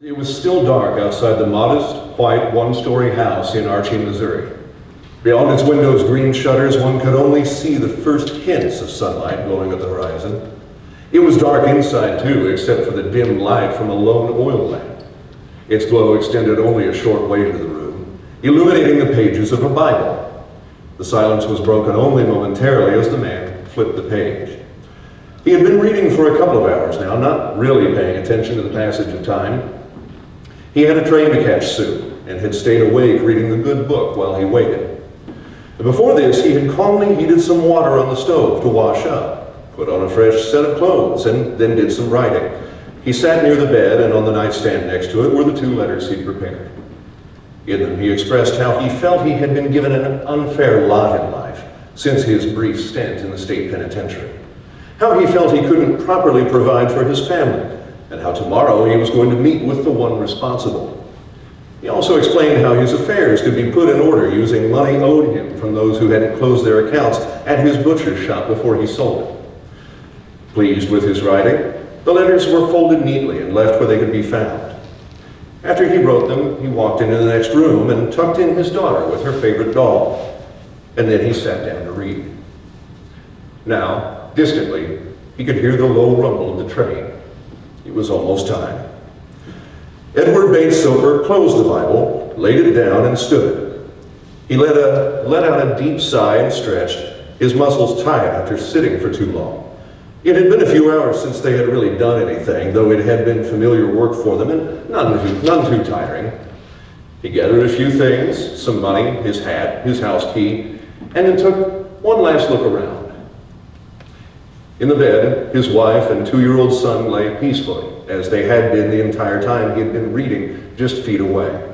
It was still dark outside the modest, white, one-story house in Archie, Missouri. Beyond its window's green shutters, one could only see the first hints of sunlight glowing at the horizon. It was dark inside, too, except for the dim light from a lone oil lamp. Its glow extended only a short way into the room, illuminating the pages of a Bible. The silence was broken only momentarily as the man flipped the page. He had been reading for a couple of hours now, not really paying attention to the passage of time. He had a train to catch soon, and had stayed awake reading the good book while he waited. Before this, he had calmly heated some water on the stove to wash up, put on a fresh set of clothes, and then did some writing. He sat near the bed, and on the nightstand next to it were the 2 letters he'd prepared. In them, he expressed how he felt he had been given an unfair lot in life since his brief stint in the state penitentiary. How he felt he couldn't properly provide for his family, and how tomorrow he was going to meet with the one responsible. He also explained how his affairs could be put in order using money owed him from those who hadn't closed their accounts at his butcher's shop before he sold it. Pleased with his writing, the letters were folded neatly and left where they could be found. After he wrote them, he walked into the next room and tucked in his daughter with her favorite doll, and then he sat down to read. Now, distantly, he could hear the low rumble of the train. It was almost time. Edward Bates Soper closed the Bible, laid it down, and stood. He let out a deep sigh and stretched, his muscles tight after sitting for too long. It had been a few hours since they had really done anything, though it had been familiar work for them and none too tiring. He gathered a few things, some money, his hat, his house key, and then took one last look around. In the bed, his wife and 2-year-old son lay peacefully, as they had been the entire time he had been reading just feet away.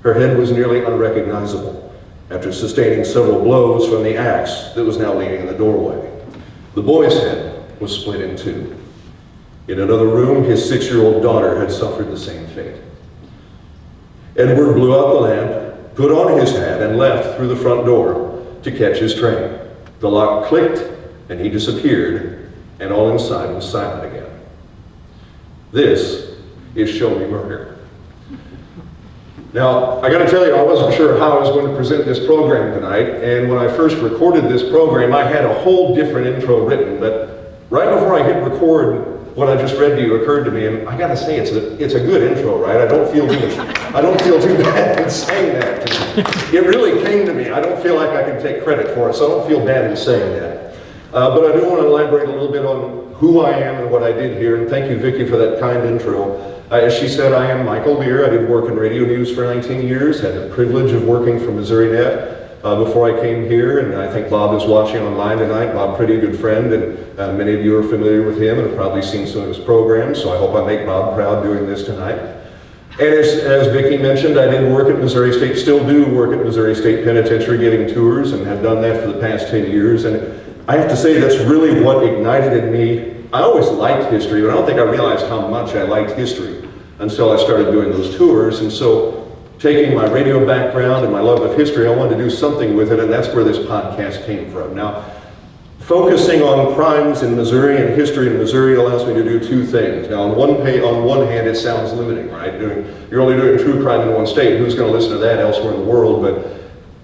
Her head was nearly unrecognizable after sustaining several blows from the axe that was now leaning in the doorway. The boy's head was split in 2. In another room, his 6-year-old daughter had suffered the same fate. Edward blew out the lamp, put on his hat, and left through the front door to catch his train. The lock clicked, and he disappeared, and all inside was silent again. This is Show Me Murder. Now, I gotta tell you, I wasn't sure how I was going to present this program tonight, and when I first recorded this program, I had a whole different intro written, but right before I hit record, what I just read to you occurred to me, and I gotta say, it's a good intro, right? I don't feel too bad in saying that. It really came to me. I don't feel like I can take credit for it, so I don't feel bad in saying that. But I do want to elaborate a little bit on who I am and what I did here, and thank you, Vicki, for that kind intro. As she said, I am Michael Lear. I did work in radio news for 19 years, had the privilege of working for Missourinet before I came here, and I think Bob is watching online tonight. Bob, pretty good friend, and many of you are familiar with him and have probably seen some of his programs, so I hope I make Bob proud doing this tonight. And as Vicki mentioned, I did work at Missouri State, still do work at Missouri State Penitentiary giving tours, and have done that for the past 10 years. And I have to say that's really what ignited in me. I always liked history, but I don't think I realized how much I liked history until I started doing those tours. And so, taking my radio background and my love of history, I wanted to do something with it, and that's where this podcast came from. Now, focusing on crimes in Missouri and history in Missouri allows me to do 2 things. Now, on one hand, it sounds limiting, right? You're only doing true crime in one state. Who's going to listen to that elsewhere in the world? But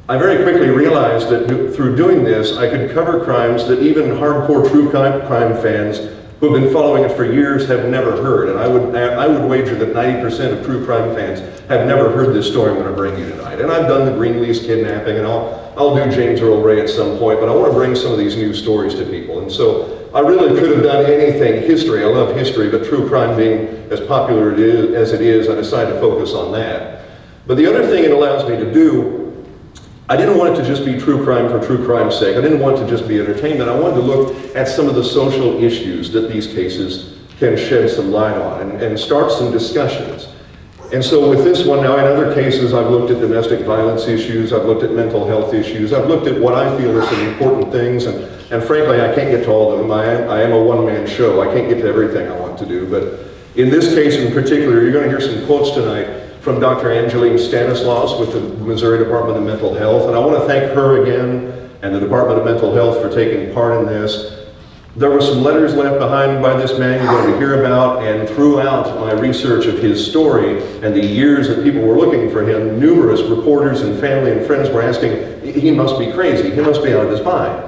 I very quickly realized that through doing this, I could cover crimes that even hardcore true crime fans who have been following it for years have never heard. And I would wager that 90% of true crime fans have never heard this story I'm going to bring you tonight. And I've done the Greenleaf's kidnapping, and I'll do James Earl Ray at some point, but I want to bring some of these new stories to people. And so I really could have done anything history. I love history, but true crime being as popular as it is, I decided to focus on that. But the other thing it allows me to do, I didn't want it to just be true crime for true crime's sake. I didn't want it to just be entertainment. I wanted to look at some of the social issues that these cases can shed some light on and start some discussions. And so with this one now, in other cases, I've looked at domestic violence issues, I've looked at mental health issues, I've looked at what I feel are some important things, and frankly, I can't get to all of them. I am a one-man show. I can't get to everything I want to do, but in this case in particular, you're going to hear some quotes tonight from Dr. Angeline Stanislaus with the Missouri Department of Mental Health, and I want to thank her again and the Department of Mental Health for taking part in this. There were some letters left behind by this man you're going to hear about, and throughout my research of his story and the years that people were looking for him, numerous reporters and family and friends were asking, he must be crazy, he must be out of his mind.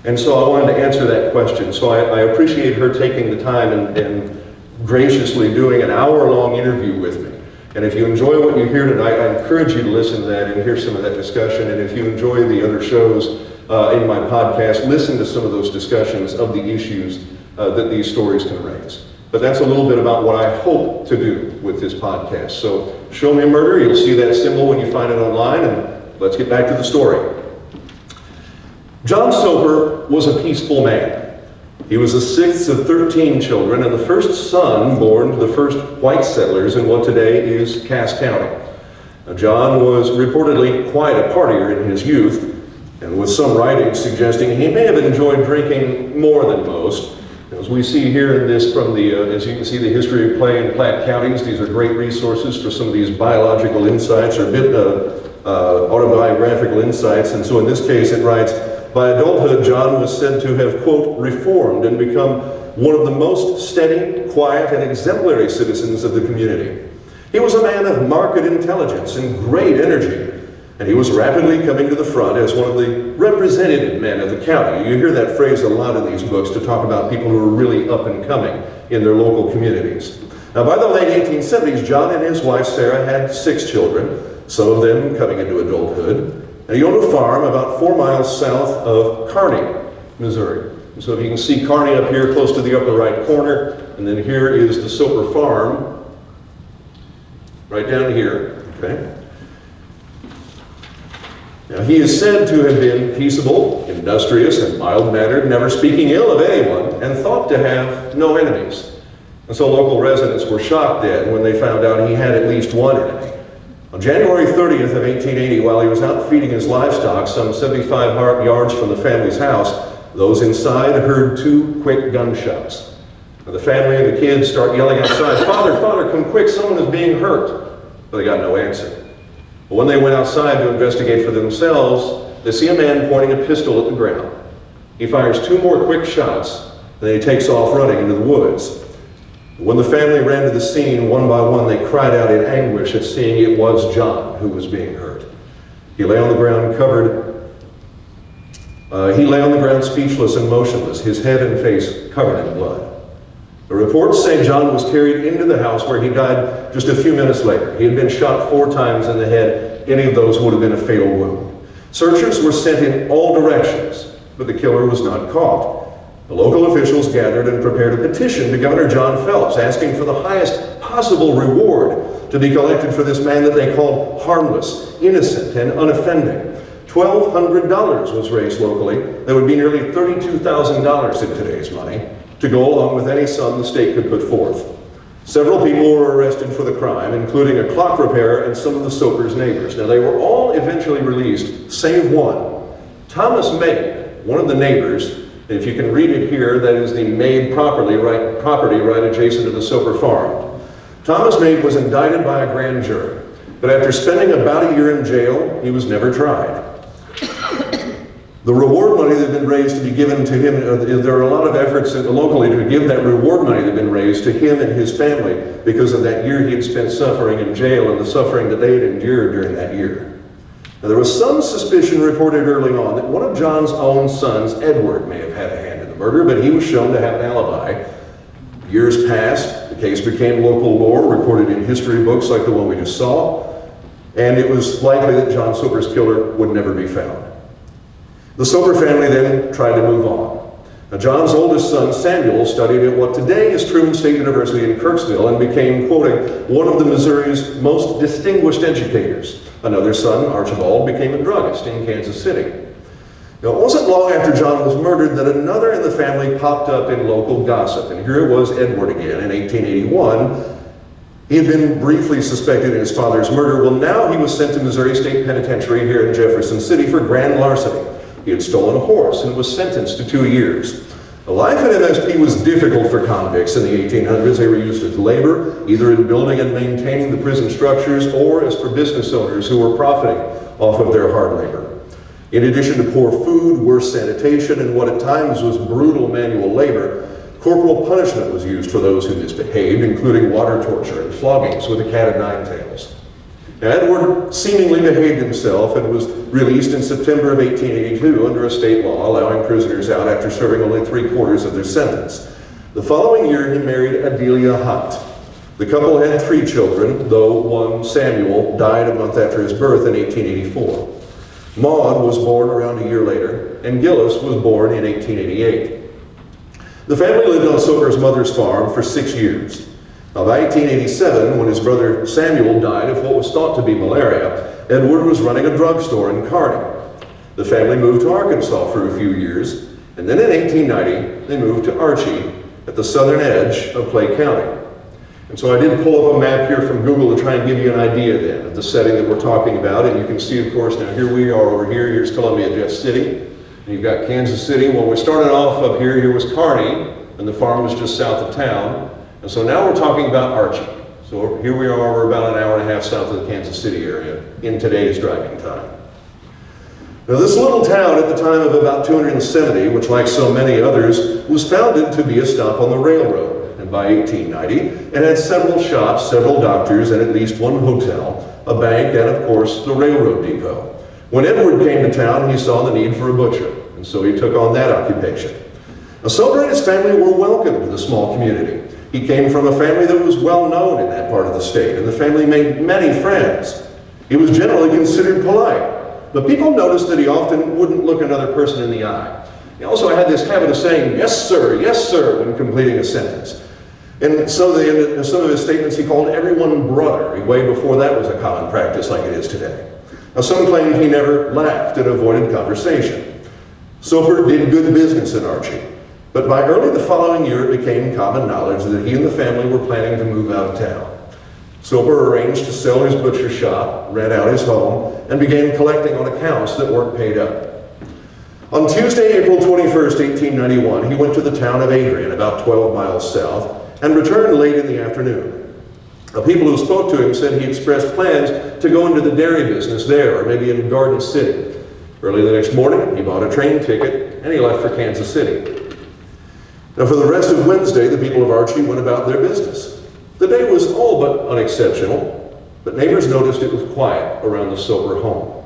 And so I wanted to answer that question. So I appreciate her taking the time and graciously doing an hour-long interview with me. And if you enjoy what you hear tonight, I encourage you to listen to that and hear some of that discussion. And if you enjoy the other shows in my podcast, listen to some of those discussions of the issues that these stories can raise. But that's a little bit about what I hope to do with this podcast. So show me a murder, you'll see that symbol when you find it online, and let's get back to the story. John Soper was a peaceful man. He was the sixth of 13 children and the first son born to the first white settlers in what today is Cass County. Now, John was reportedly quite a partier in his youth, and with some writings suggesting he may have enjoyed drinking more than most. As we see here in this from the, as you can see, the history of Clay and Platte counties, these are great resources for some of these biological insights or autobiographical insights. And so in this case it writes, by adulthood, John was said to have, quote, reformed and become one of the most steady, quiet, and exemplary citizens of the community. He was a man of marked intelligence and great energy, and he was rapidly coming to the front as one of the representative men of the county. You hear that phrase a lot in these books to talk about people who are really up and coming in their local communities. Now, by the late 1870s, John and his wife Sarah had 6 children, some of them coming into adulthood. And he owned a farm about 4 miles south of Kearney, Missouri. And so if you can see Kearney up here close to the upper right corner, and then here is the Soper farm, right down here, okay? Now he is said to have been peaceable, industrious, and mild-mannered, never speaking ill of anyone, and thought to have no enemies. And so local residents were shocked then when they found out he had at least one enemy. On January 30th of 1880, while he was out feeding his livestock some 75 yards from the family's house, those inside heard 2 quick gunshots. Now, the family and the kids start yelling outside, "Father, Father, come quick, someone is being hurt." But they got no answer. But when they went outside to investigate for themselves, they see a man pointing a pistol at the ground. He fires 2 more quick shots, then he takes off running into the woods. When the family ran to the scene, one by one, they cried out in anguish at seeing it was John who was being hurt. He lay on the ground speechless and motionless, his head and face covered in blood. The reports say John was carried into the house where he died just a few minutes later. He had been shot 4 times in the head. Any of those would have been a fatal wound. Searchers were sent in all directions, but the killer was not caught. The local officials gathered and prepared a petition to Governor John Phelps asking for the highest possible reward to be collected for this man that they called harmless, innocent, and unoffending. $1,200 was raised locally. That would be nearly $32,000 in today's money to go along with any sum the state could put forth. Several people were arrested for the crime, including a clock repairer and some of the Soper's neighbors. Now, they were all eventually released, save one. Thomas Maid, one of the neighbors. If you can read it here, that is the Maid property right adjacent to the Soper farm. Thomas Maid was indicted by a grand jury, but after spending about a year in jail, he was never tried. The reward money that had been raised to be given to him, there are a lot of efforts locally to give that reward money that had been raised to him and his family because of that year he had spent suffering in jail and the suffering that they had endured during that year. Now, there was some suspicion reported early on that one of John's own sons, Edward, may have had a hand in the murder, but he was shown to have an alibi. Years passed, the case became local lore, recorded in history books like the one we just saw, and it was likely that John Soper's killer would never be found. The Soper family then tried to move on. Now, John's oldest son, Samuel, studied at what today is Truman State University in Kirksville and became, quoting, one of the Missouri's most distinguished educators. Another son, Archibald, became a druggist in Kansas City. Now, it wasn't long after John was murdered that another in the family popped up in local gossip. And here it was Edward again in 1881. He had been briefly suspected in his father's murder. Well, now he was sent to Missouri State Penitentiary here in Jefferson City for grand larceny. He had stolen a horse and was sentenced to 2 years. The life at MSP was difficult for convicts in the 1800s. They were used as labor, either in building and maintaining the prison structures or as for business owners who were profiting off of their hard labor. In addition to poor food, worse sanitation, and what at times was brutal manual labor, corporal punishment was used for those who misbehaved, including water torture and floggings with a cat of nine tails. Now, Edward seemingly behaved himself and was released in September of 1882 under a state law allowing prisoners out after serving only 3/4 of their sentence. The following year, he married Adelia Hunt. The couple had 3 children, though one, Samuel, died a month after his birth in 1884. Maud was born around a year later, and Gillis was born in 1888. The family lived on Soper's mother's farm for 6 years. Now, by 1887, when his brother Samuel died of what was thought to be malaria, Edward was running a drugstore in Kearney. The family moved to Arkansas for a few years, and then in 1890, they moved to Archie at the southern edge of Clay County. And so I did pull up a map here from Google to try and give you an idea then of the setting that we're talking about. And you can see, of course, now here we are over here. Here's Columbia Just City. And you've got Kansas City. Well, we started off up here. Here was Kearney, and the farm was just south of town. And so now we're talking about Archie. So here we are, we're about an hour and a half south of the Kansas City area in today's driving time. Now, this little town at the time of about 270, which like so many others, was founded to be a stop on the railroad. And by 1890, it had several shops, several doctors, and at least one hotel, a bank, and of course, the railroad depot. When Edward came to town, he saw the need for a butcher, and so he took on that occupation. Now, Soper and his family were welcome to the small community. He came from a family that was well known in that part of the state, and the family made many friends. He was generally considered polite, but people noticed that he often wouldn't look another person in the eye. He also had this habit of saying, yes, sir, when completing a sentence. In some of his statements, he called everyone brother, way before that was a common practice like it is today. Now, some claimed he never laughed and avoided conversation. Soper did good business in Archie, but by early the following year, it became common knowledge that he and the family were planning to move out of town. Soper arranged to sell his butcher shop, rent out his home, and began collecting on accounts that weren't paid up. On Tuesday, April 21st, 1891, he went to the town of Adrian, about 12 miles south, and returned late in the afternoon. Now, people who spoke to him said he expressed plans to go into the dairy business there, or maybe in Garden City. Early the next morning, he bought a train ticket, and he left for Kansas City. Now, for the rest of Wednesday, the people of Archie went about their business. The day was all but unexceptional, but neighbors noticed it was quiet around the Soper home.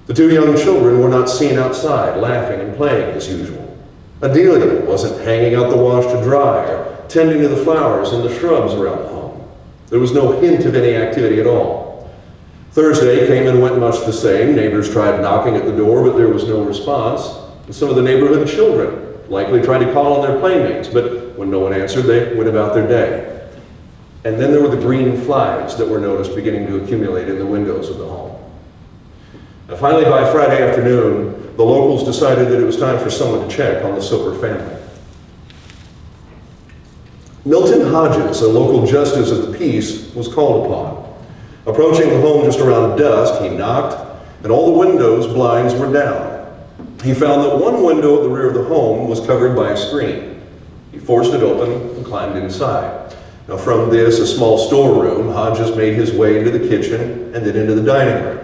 The 2 young children were not seen outside, laughing and playing as usual. Adelia wasn't hanging out the wash to dry or tending to the flowers and the shrubs around the home. There was no hint of any activity at all. Thursday came and went much the same. Neighbors tried knocking at the door, but there was no response. And some of the neighborhood children likely tried to call on their playmates, but when no one answered, they went about their day. And then there were the green flies that were noticed beginning to accumulate in the windows of the home. Now, finally, by Friday afternoon, the locals decided that it was time for someone to check on the Soper family. Milton Hodges, a local justice of the peace, was called upon. Approaching the home just around dusk, he knocked, and all the windows' blinds were down. He found that one window at the rear of the home was covered by a screen. He forced it open and climbed inside. Now, from this, a small storeroom, Hodges made his way into the kitchen and then into the dining room.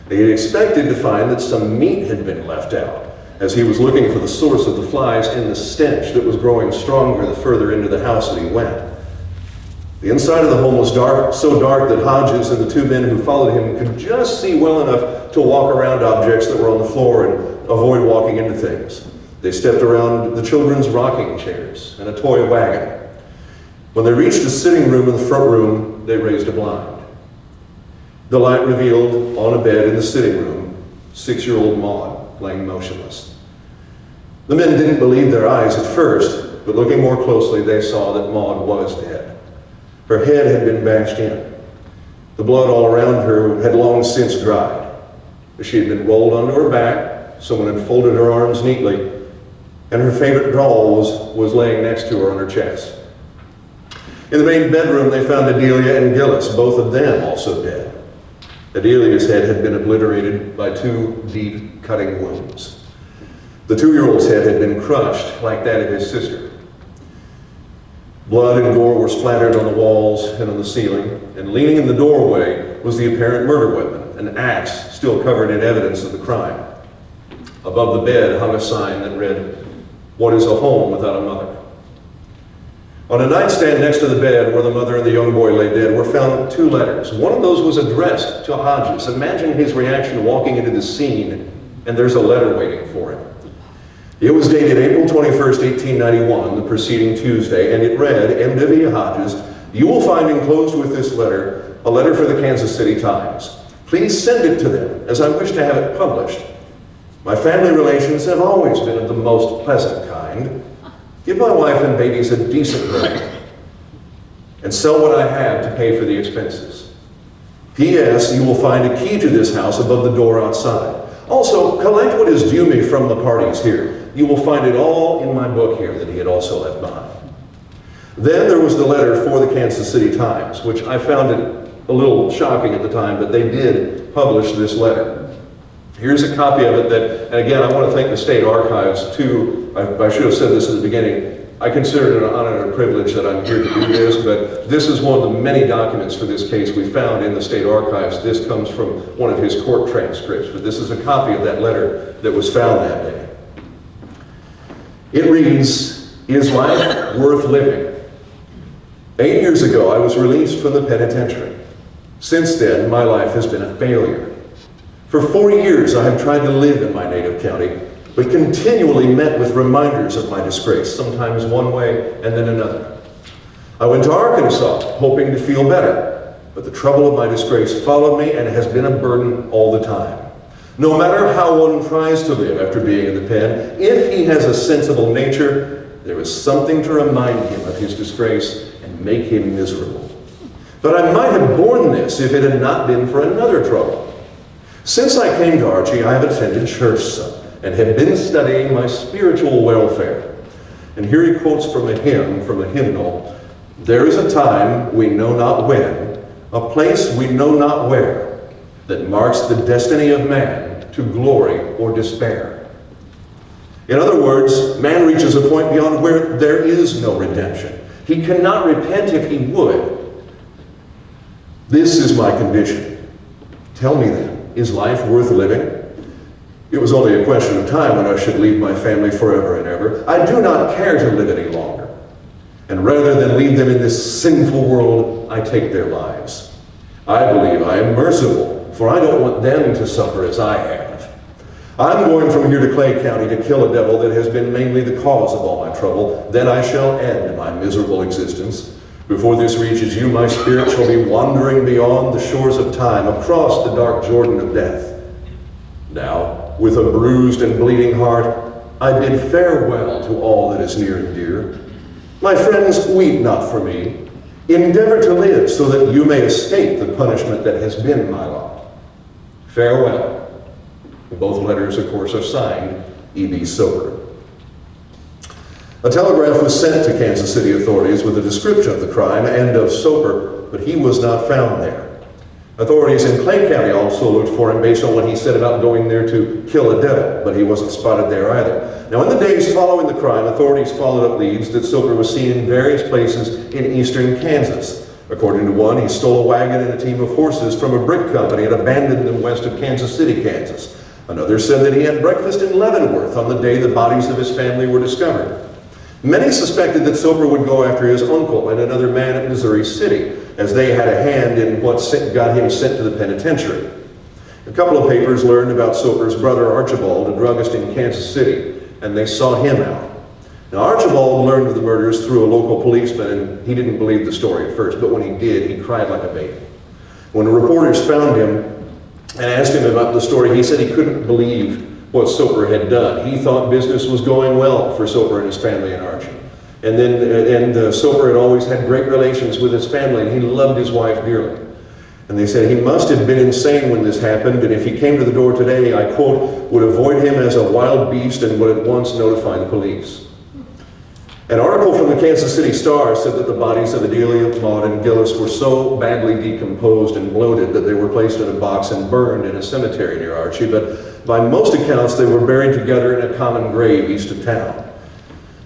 He had expected to find that some meat had been left out, as he was looking for the source of the flies and the stench that was growing stronger the further into the house that he went. The inside of the home was dark, so dark that Hodges and the 2 men who followed him could just see well enough to walk around objects that were on the floor and avoid walking into things. They stepped around the children's rocking chairs and a toy wagon. When they reached the sitting room in the front room, they raised a blind. The light revealed, on a bed in the sitting room, 6-year-old Maud laying motionless. The men didn't believe their eyes at first, but looking more closely, they saw that Maud was dead. Her head had been bashed in. The blood all around her had long since dried. She had been rolled onto her back, someone had folded her arms neatly, and her favorite doll was laying next to her on her chest. In the main bedroom, they found Adelia and Gillis, both of them also dead. Adelia's head had been obliterated by 2 deep cutting wounds. The 2-year-old's head had been crushed like that of his sister. Blood and gore were splattered on the walls and on the ceiling, and leaning in the doorway was the apparent murder weapon, an axe still covered in evidence of the crime. Above the bed hung a sign that read, "What is a home without a mother?" On a nightstand next to the bed where the mother and the young boy lay dead were found 2 letters. One of those was addressed to Hodges. Imagine his reaction walking into the scene and there's a letter waiting for him. It was dated April 21st, 1891, the preceding Tuesday, and it read, "M.W. Hodges, you will find enclosed with this letter a letter for the Kansas City Times. Please send it to them, as I wish to have it published. My family relations have always been of the most pleasant kind. Give my wife and babies a decent rent, and sell what I have to pay for the expenses. P.S. You will find a key to this house above the door outside. Also, collect what is due me from the parties here. You will find it all in my book here that he had also left behind." Then there was the letter for the Kansas City Times, which I found it a little shocking at the time, but they did publish this letter. Here's a copy of it that, and again, I want to thank the state archives too. I should have said this at the beginning. I consider it an honor and a privilege that I'm here to do this, but this is one of the many documents for this case we found in the state archives. This comes from one of his court transcripts, but this is a copy of that letter that was found that day. It reads, "Is life worth living? 8 years ago, I was released from the penitentiary. Since then, my life has been a failure. For 4 years, I have tried to live in my native county, but continually met with reminders of my disgrace, sometimes one way and then another. I went to Arkansas, hoping to feel better, but the trouble of my disgrace followed me and has been a burden all the time. No matter how one tries to live after being in the pen, if he has a sensible nature, there is something to remind him of his disgrace and make him miserable. But I might have borne this if it had not been for another trouble. Since I came to Archie, I have attended church some and have been studying my spiritual welfare." And here he quotes from a hymn, from a hymnal, "There is a time we know not when, a place we know not where, that marks the destiny of man to glory or despair." In other words, man reaches a point beyond where there is no redemption. He cannot repent if he would. This is my condition. Tell me then, is life worth living? It was only a question of time when I should leave my family forever and ever. I do not care to live any longer. And rather than leave them in this sinful world, I take their lives. I believe I am merciful, for I don't want them to suffer as I have. I'm going from here to Clay County to kill a devil that has been mainly the cause of all my trouble. Then I shall end my miserable existence. Before this reaches you, my spirit shall be wandering beyond the shores of time, across the dark Jordan of death. Now, with a bruised and bleeding heart, I bid farewell to all that is near and dear. My friends, weep not for me. Endeavor to live so that you may escape the punishment that has been my lot. Farewell." Both letters, of course, are signed E.B. Soper. A telegram was sent to Kansas City authorities with a description of the crime and of Soper, but he was not found there. Authorities in Clay County also looked for him based on what he said about going there to kill a devil, but he wasn't spotted there either. Now, in the days following the crime, authorities followed up leads that Soper was seen in various places in eastern Kansas. According to one, he stole a wagon and a team of horses from a brick company and abandoned them west of Kansas City, Kansas. Another said that he had breakfast in Leavenworth on the day the bodies of his family were discovered. Many suspected that Soper would go after his uncle and another man at Missouri City, as they had a hand in what got him sent to the penitentiary. A couple of papers learned about Soper's brother Archibald, a druggist in Kansas City, and they sought him out. Now, Archibald learned of the murders through a local policeman, and he didn't believe the story at first, but when he did, he cried like a baby. When the reporters found him and asked him about the story, he said he couldn't believe what Soper had done. He thought business was going well for Soper and his family in Archie. And Soper had always had great relations with his family, and he loved his wife dearly. And they said he must have been insane when this happened, and if he came to the door today, I quote, would avoid him as a wild beast and would at once notify the police. An article from the Kansas City Star said that the bodies of Adelia, Maud, and Gillis were so badly decomposed and bloated that they were placed in a box and burned in a cemetery near Archie, but by most accounts they were buried together in a common grave east of town.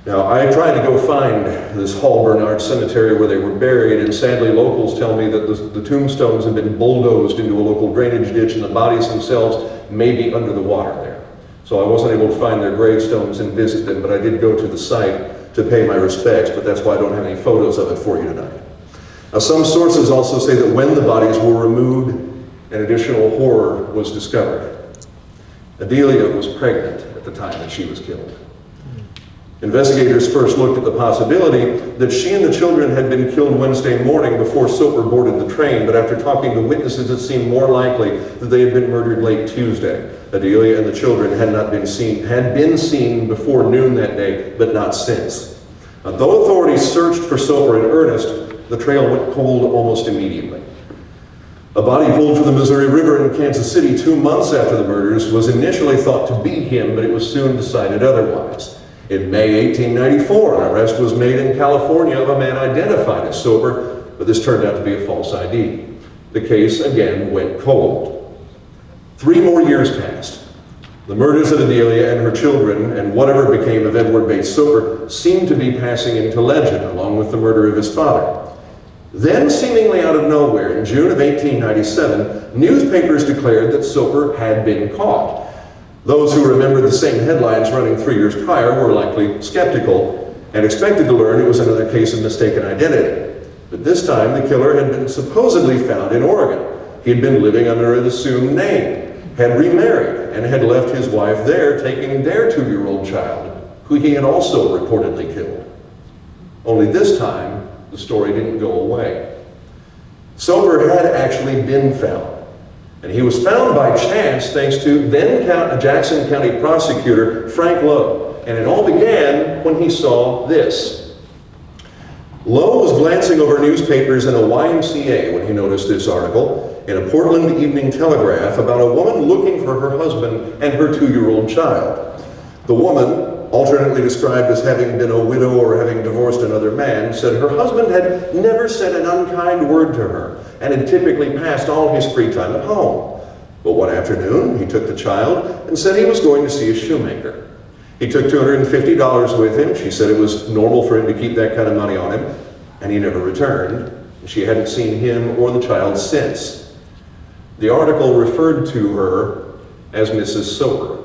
Now, I tried to go find this Hall Bernard cemetery where they were buried, and sadly locals tell me that the tombstones have been bulldozed into a local drainage ditch and the bodies themselves may be under the water there. So I wasn't able to find their gravestones and visit them, but I did go to the site to pay my respects, but that's why I don't have any photos of it for you tonight. Now, some sources also say that when the bodies were removed, an additional horror was discovered. Adelia was pregnant at the time that she was killed. Investigators first looked at the possibility that she and the children had been killed Wednesday morning before Soper boarded the train, but after talking to witnesses, it seemed more likely that they had been murdered late Tuesday. Adelia and the children had been seen before noon that day, but not since. Now, though authorities searched for Soper in earnest, the trail went cold almost immediately. A body pulled from the Missouri River in Kansas City 2 months after the murders was initially thought to be him, but it was soon decided otherwise. In May 1894, an arrest was made in California of a man identified as Soper, but this turned out to be a false ID. The case again went cold. 3 more years passed. The murders of Adelia and her children, and whatever became of Edward Bates Soper, seemed to be passing into legend, along with the murder of his father. Then, seemingly out of nowhere, in June of 1897, newspapers declared that Soper had been caught. Those who remembered the same headlines running 3 years prior were likely skeptical and expected to learn it was another case of mistaken identity. But this time, the killer had been supposedly found in Oregon. He had been living under an assumed name, had remarried, and had left his wife there, taking their 2-year-old child, who he had also reportedly killed. Only this time, the story didn't go away. Soper had actually been found. And he was found by chance thanks to then Jackson County prosecutor Frank Lowe. And it all began when he saw this. Lowe was glancing over newspapers in a YMCA when he noticed this article in a Portland Evening Telegraph about a woman looking for her husband and her 2-year-old child. The woman, alternately described as having been a widow or having divorced another man, said her husband had never said an unkind word to her and had typically passed all his free time at home. But one afternoon, he took the child and said he was going to see a shoemaker. He took $250 with him. She said it was normal for him to keep that kind of money on him, and he never returned. She hadn't seen him or the child since. The article referred to her as Mrs. Soper.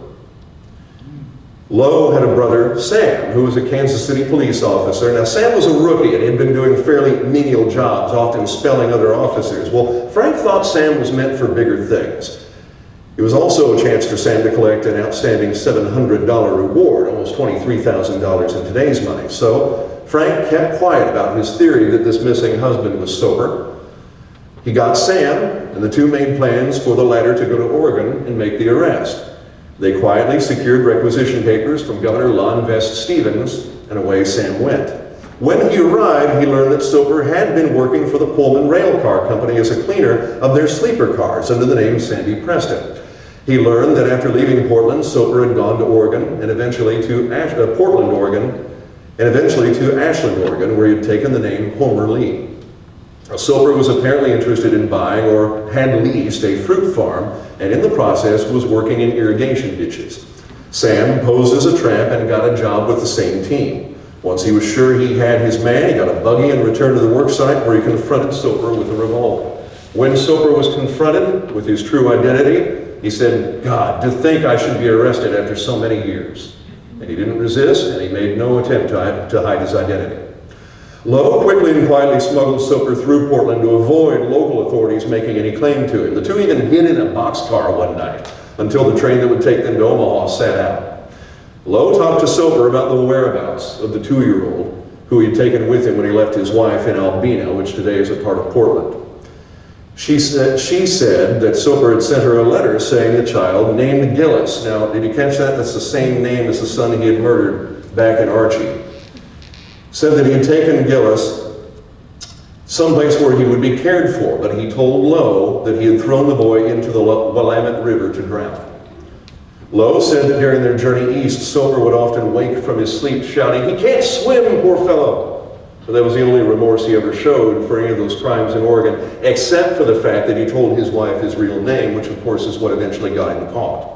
Lowe had a brother, Sam, who was a Kansas City police officer. Now, Sam was a rookie and had been doing fairly menial jobs, often spelling other officers. Well, Frank thought Sam was meant for bigger things. It was also a chance for Sam to collect an outstanding $700 reward, almost $23,000 in today's money. So, Frank kept quiet about his theory that this missing husband was Soper. He got Sam, and the two made plans for the latter to go to Oregon and make the arrest. They quietly secured requisition papers from Governor Lon Vest Stevens, and away Sam went. When he arrived, he learned that Soper had been working for the Pullman Rail Car Company as a cleaner of their sleeper cars under the name Sandy Preston. He learned that after leaving Portland, Soper had gone to Oregon, and eventually to Portland, Oregon, and eventually to Ashland, Oregon, where he had taken the name Homer Lee. Soper was apparently interested in buying or had leased a fruit farm, and in the process was working in irrigation ditches. Sam posed as a tramp and got a job with the same team. Once he was sure he had his man, he got a buggy and returned to the work site where he confronted Soper with a revolver. When Soper was confronted with his true identity, he said, "God, to think I should be arrested after so many years." And he didn't resist, and he made no attempt to hide his identity. Lowe quickly and quietly smuggled Soper through Portland to avoid local authorities making any claim to him. The two even hid in a boxcar one night until the train that would take them to Omaha set out. Lowe talked to Soper about the whereabouts of the 2-year-old who he had taken with him when he left his wife in Albina, which today is a part of Portland. She said that Soper had sent her a letter saying the child named Gillis. Now, did you catch that? That's the same name as the son he had murdered back in Archie. Said that he had taken Gillis someplace where he would be cared for, but he told Lowe that he had thrown the boy into the Willamette River to drown. Lowe said that during their journey east, Soper would often wake from his sleep shouting, "He can't swim, poor fellow!" But that was the only remorse he ever showed for any of those crimes in Oregon, except for the fact that he told his wife his real name, which of course is what eventually got him caught.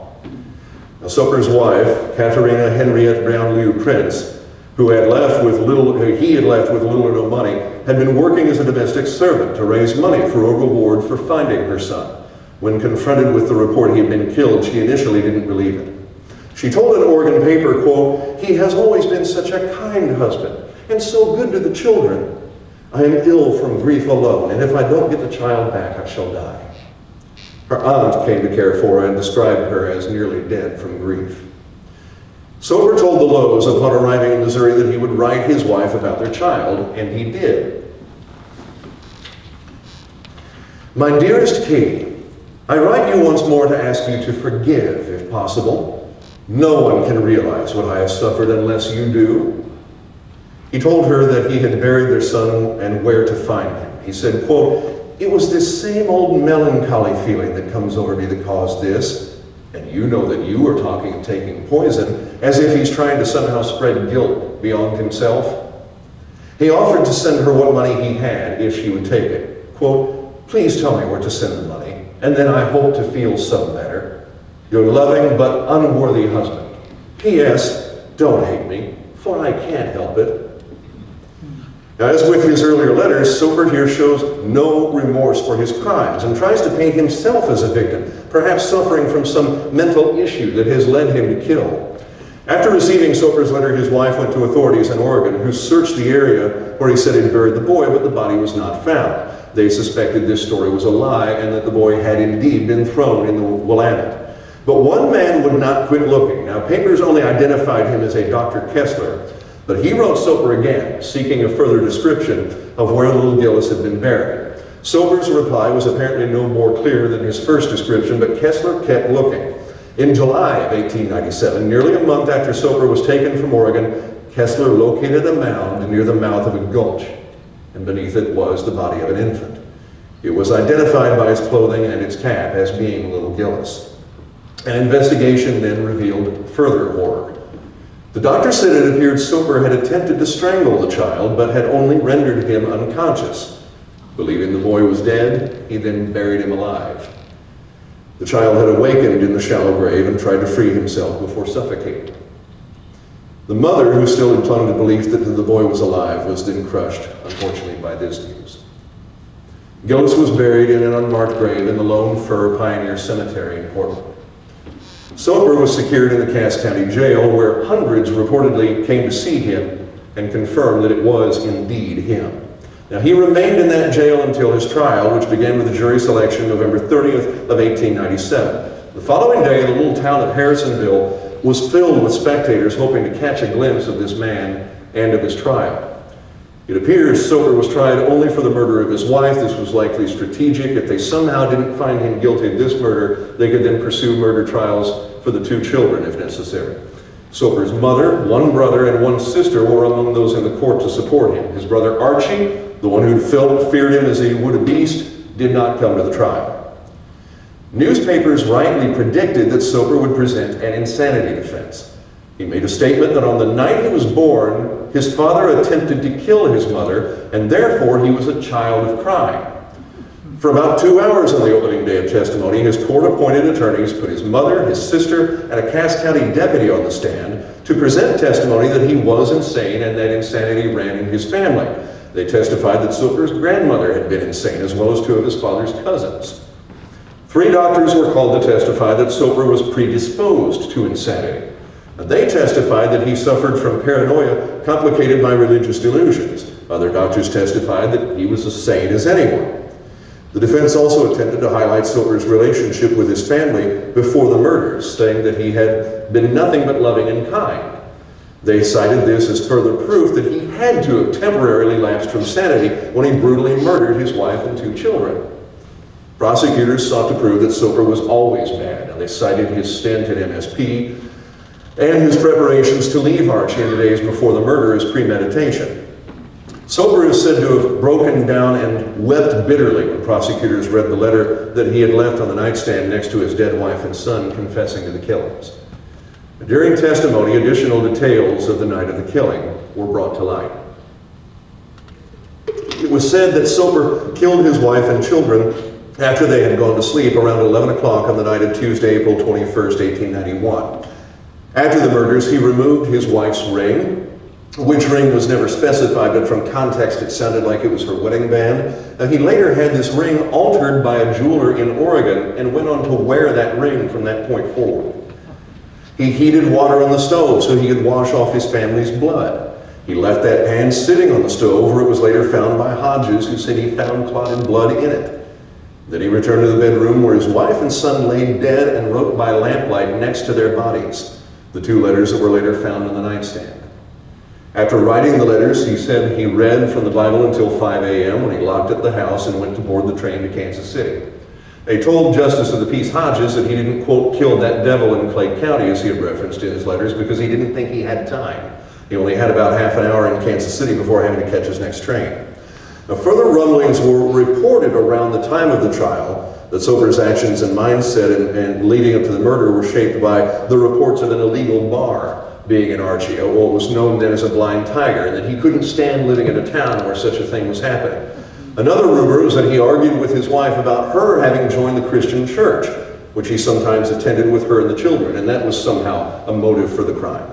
Now, Soper's wife, Katharina Henriette Brown Liu Prince, who had left with little or no money, had been working as a domestic servant to raise money for a reward for finding her son. When confronted with the report he had been killed, she initially didn't believe it. She told an Oregon paper, quote, "He has always been such a kind husband and so good to the children. I am ill from grief alone, and if I don't get the child back, I shall die." Her aunt came to care for her and described her as nearly dead from grief. Soper told the Lows upon arriving in Missouri that he would write his wife about their child, and he did. "My dearest Katie, I write you once more to ask you to forgive, if possible. No one can realize what I have suffered unless you do." He told her that he had buried their son and where to find him. He said, quote, "It was this same old melancholy feeling that comes over me that caused this, and you know that you were talking of taking poison, as if he's trying to somehow spread guilt beyond himself." He offered to send her what money he had if she would take it. Quote, "Please tell me where to send the money, and then I hope to feel some better. Your loving but unworthy husband. P.S. Don't hate me, for I can't help it." Now, as with his earlier letters, Soper here shows no remorse for his crimes and tries to paint himself as a victim, perhaps suffering from some mental issue that has led him to kill. After receiving Soper's letter, his wife went to authorities in Oregon, who searched the area where he said he'd buried the boy, but the body was not found. They suspected this story was a lie and that the boy had indeed been thrown in the Willamette. But one man would not quit looking. Now, papers only identified him as a Dr. Kessler, but he wrote Soper again, seeking a further description of where little Gillis had been buried. Soper's reply was apparently no more clear than his first description, but Kessler kept looking. In July of 1897, nearly a month after Soper was taken from Oregon, Kessler located a mound near the mouth of a gulch, and beneath it was the body of an infant. It was identified by his clothing and its cap as being little Gillis. An investigation then revealed further horror. The doctor said it appeared Soper had attempted to strangle the child, but had only rendered him unconscious. Believing the boy was dead, he then buried him alive. The child had awakened in the shallow grave and tried to free himself before suffocating. The mother, who still had clung to the belief that the boy was alive, was then crushed, unfortunately, by this news. Gillis was buried in an unmarked grave in the Lone Fir Pioneer Cemetery in Portland. Soper was secured in the Cass County Jail, where hundreds reportedly came to see him and confirmed that it was indeed him. Now, he remained in that jail until his trial, which began with a jury selection November 30th of 1897. The following day, the little town of Harrisonville was filled with spectators hoping to catch a glimpse of this man and of his trial. It appears Soper was tried only for the murder of his wife. This was likely strategic. If they somehow didn't find him guilty of this murder, they could then pursue murder trials for the two children if necessary. Soper's mother, one brother, and one sister were among those in the court to support him. His brother Archie, the one who feared him as he would a beast, did not come to the trial. Newspapers rightly predicted that Soper would present an insanity defense. He made a statement that on the night he was born, his father attempted to kill his mother, and therefore he was a child of crime. For about 2 hours on the opening day of testimony, his court-appointed attorneys put his mother, his sister, and a Cass County deputy on the stand to present testimony that he was insane and that insanity ran in his family. They testified that Soper's grandmother had been insane, as well as 2 of his father's cousins. 3 doctors were called to testify that Soper was predisposed to insanity. They testified that he suffered from paranoia complicated by religious delusions. Other doctors testified that he was as sane as anyone. The defense also attempted to highlight Soper's relationship with his family before the murders, saying that he had been nothing but loving and kind. They cited this as further proof that he had to have temporarily lapsed from sanity when he brutally murdered his wife and 2 children. Prosecutors sought to prove that Soper was always mad, and they cited his stint at MSP and his preparations to leave Archie in the days before the murder as premeditation. Soper is said to have broken down and wept bitterly when prosecutors read the letter that he had left on the nightstand next to his dead wife and son confessing to the killings. During testimony, additional details of the night of the killing were brought to light. It was said that Soper killed his wife and children after they had gone to sleep around 11 o'clock on the night of Tuesday, April 21st, 1891. After the murders, he removed his wife's ring, Which ring was never specified, but from context it sounded like it was her wedding band. Now, he later had this ring altered by a jeweler in Oregon and went on to wear that ring from that point forward. He heated water on the stove so he could wash off his family's blood. He left that pan sitting on the stove where it was later found by Hodges, who said he found clotted blood in it. Then he returned to the bedroom where his wife and son lay dead and wrote by lamplight next to their bodies, the 2 letters that were later found on the nightstand. After writing the letters, he said he read from the Bible until 5 a.m. when he locked up the house and went to board the train to Kansas City. They told Justice of the Peace Hodges that he didn't, quote, kill that devil in Clay County, as he had referenced in his letters, because he didn't think he had time. He only had about half an hour in Kansas City before having to catch his next train. Now, further rumblings were reported around the time of the trial that Soper's actions and mindset and leading up to the murder were shaped by the reports of an illegal bar being in Archie, what was known then as a blind tiger, and that he couldn't stand living in a town where such a thing was happening. Another rumor was that he argued with his wife about her having joined the Christian church, which he sometimes attended with her and the children, and that was somehow a motive for the crime.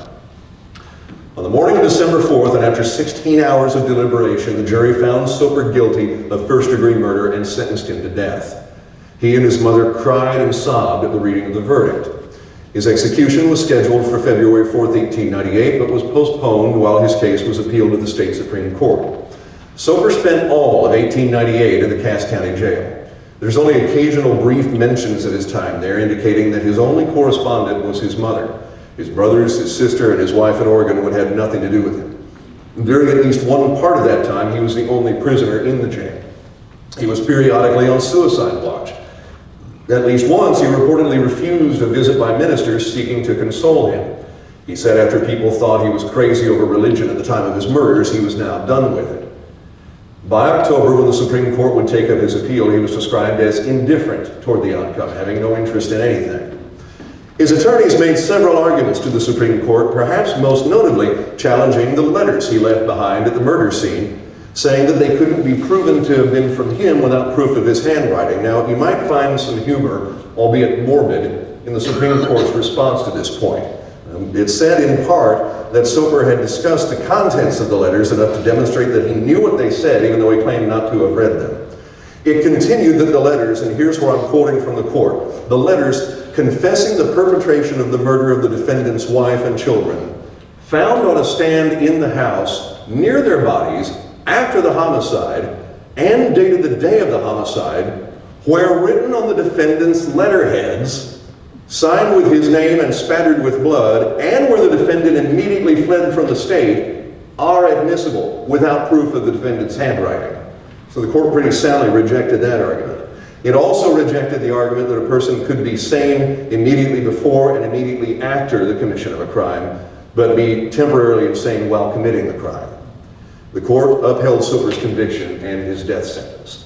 On the morning of December 4th, and after 16 hours of deliberation, the jury found Soper guilty of first-degree murder and sentenced him to death. He and his mother cried and sobbed at the reading of the verdict. His execution was scheduled for February 4th, 1898, but was postponed while his case was appealed to the state Supreme Court. Soper spent all of 1898 in the Cass County Jail. There's only occasional brief mentions of his time there, indicating that his only correspondent was his mother. His brothers, his sister, and his wife in Oregon would have nothing to do with him. During at least one part of that time, he was the only prisoner in the jail. He was periodically on suicide watch. At least once, he reportedly refused a visit by ministers seeking to console him. He said after people thought he was crazy over religion at the time of his murders, he was now done with it. By October, when the Supreme Court would take up his appeal, he was described as indifferent toward the outcome, having no interest in anything. His attorneys made several arguments to the Supreme Court, perhaps most notably challenging the letters he left behind at the murder scene, saying that they couldn't be proven to have been from him without proof of his handwriting. Now, you might find some humor, albeit morbid, in the Supreme Court's response to this point. It said in part that Soper had discussed the contents of the letters enough to demonstrate that he knew what they said, even though he claimed not to have read them. It continued that the letters, and here's where I'm quoting from the court, the letters confessing the perpetration of the murder of the defendant's wife and children, found on a stand in the house near their bodies after the homicide, and dated the day of the homicide, where written on the defendant's letterheads, signed with his name and spattered with blood, and where the defendant immediately fled from the state, are admissible without proof of the defendant's handwriting. So the court pretty soundly rejected that argument. It also rejected the argument that a person could be sane immediately before and immediately after the commission of a crime, but be temporarily insane while committing the crime. The court upheld Soper's conviction and his death sentence.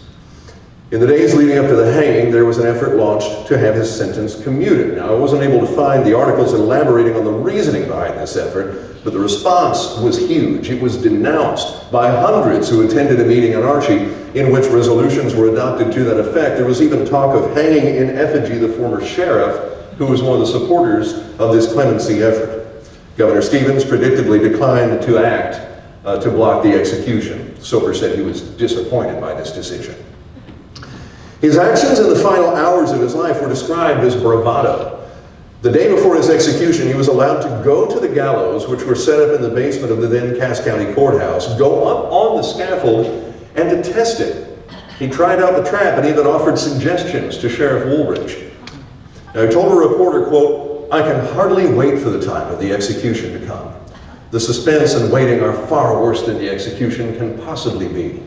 In the days leading up to the hanging, there was an effort launched to have his sentence commuted. Now, I wasn't able to find the articles elaborating on the reasoning behind this effort, but the response was huge. It was denounced by hundreds who attended a meeting in Archie in which resolutions were adopted to that effect. There was even talk of hanging in effigy the former sheriff, who was one of the supporters of this clemency effort. Governor Stevens predictably declined to act to block the execution. Soper said he was disappointed by this decision. His actions in the final hours of his life were described as bravado. The day before his execution, he was allowed to go to the gallows, which were set up in the basement of the then Cass County Courthouse, go up on the scaffold, and to test it. He tried out the trap and even offered suggestions to Sheriff Woolridge. Now, he told a reporter, quote, "I can hardly wait for the time of the execution to come. The suspense and waiting are far worse than the execution can possibly be."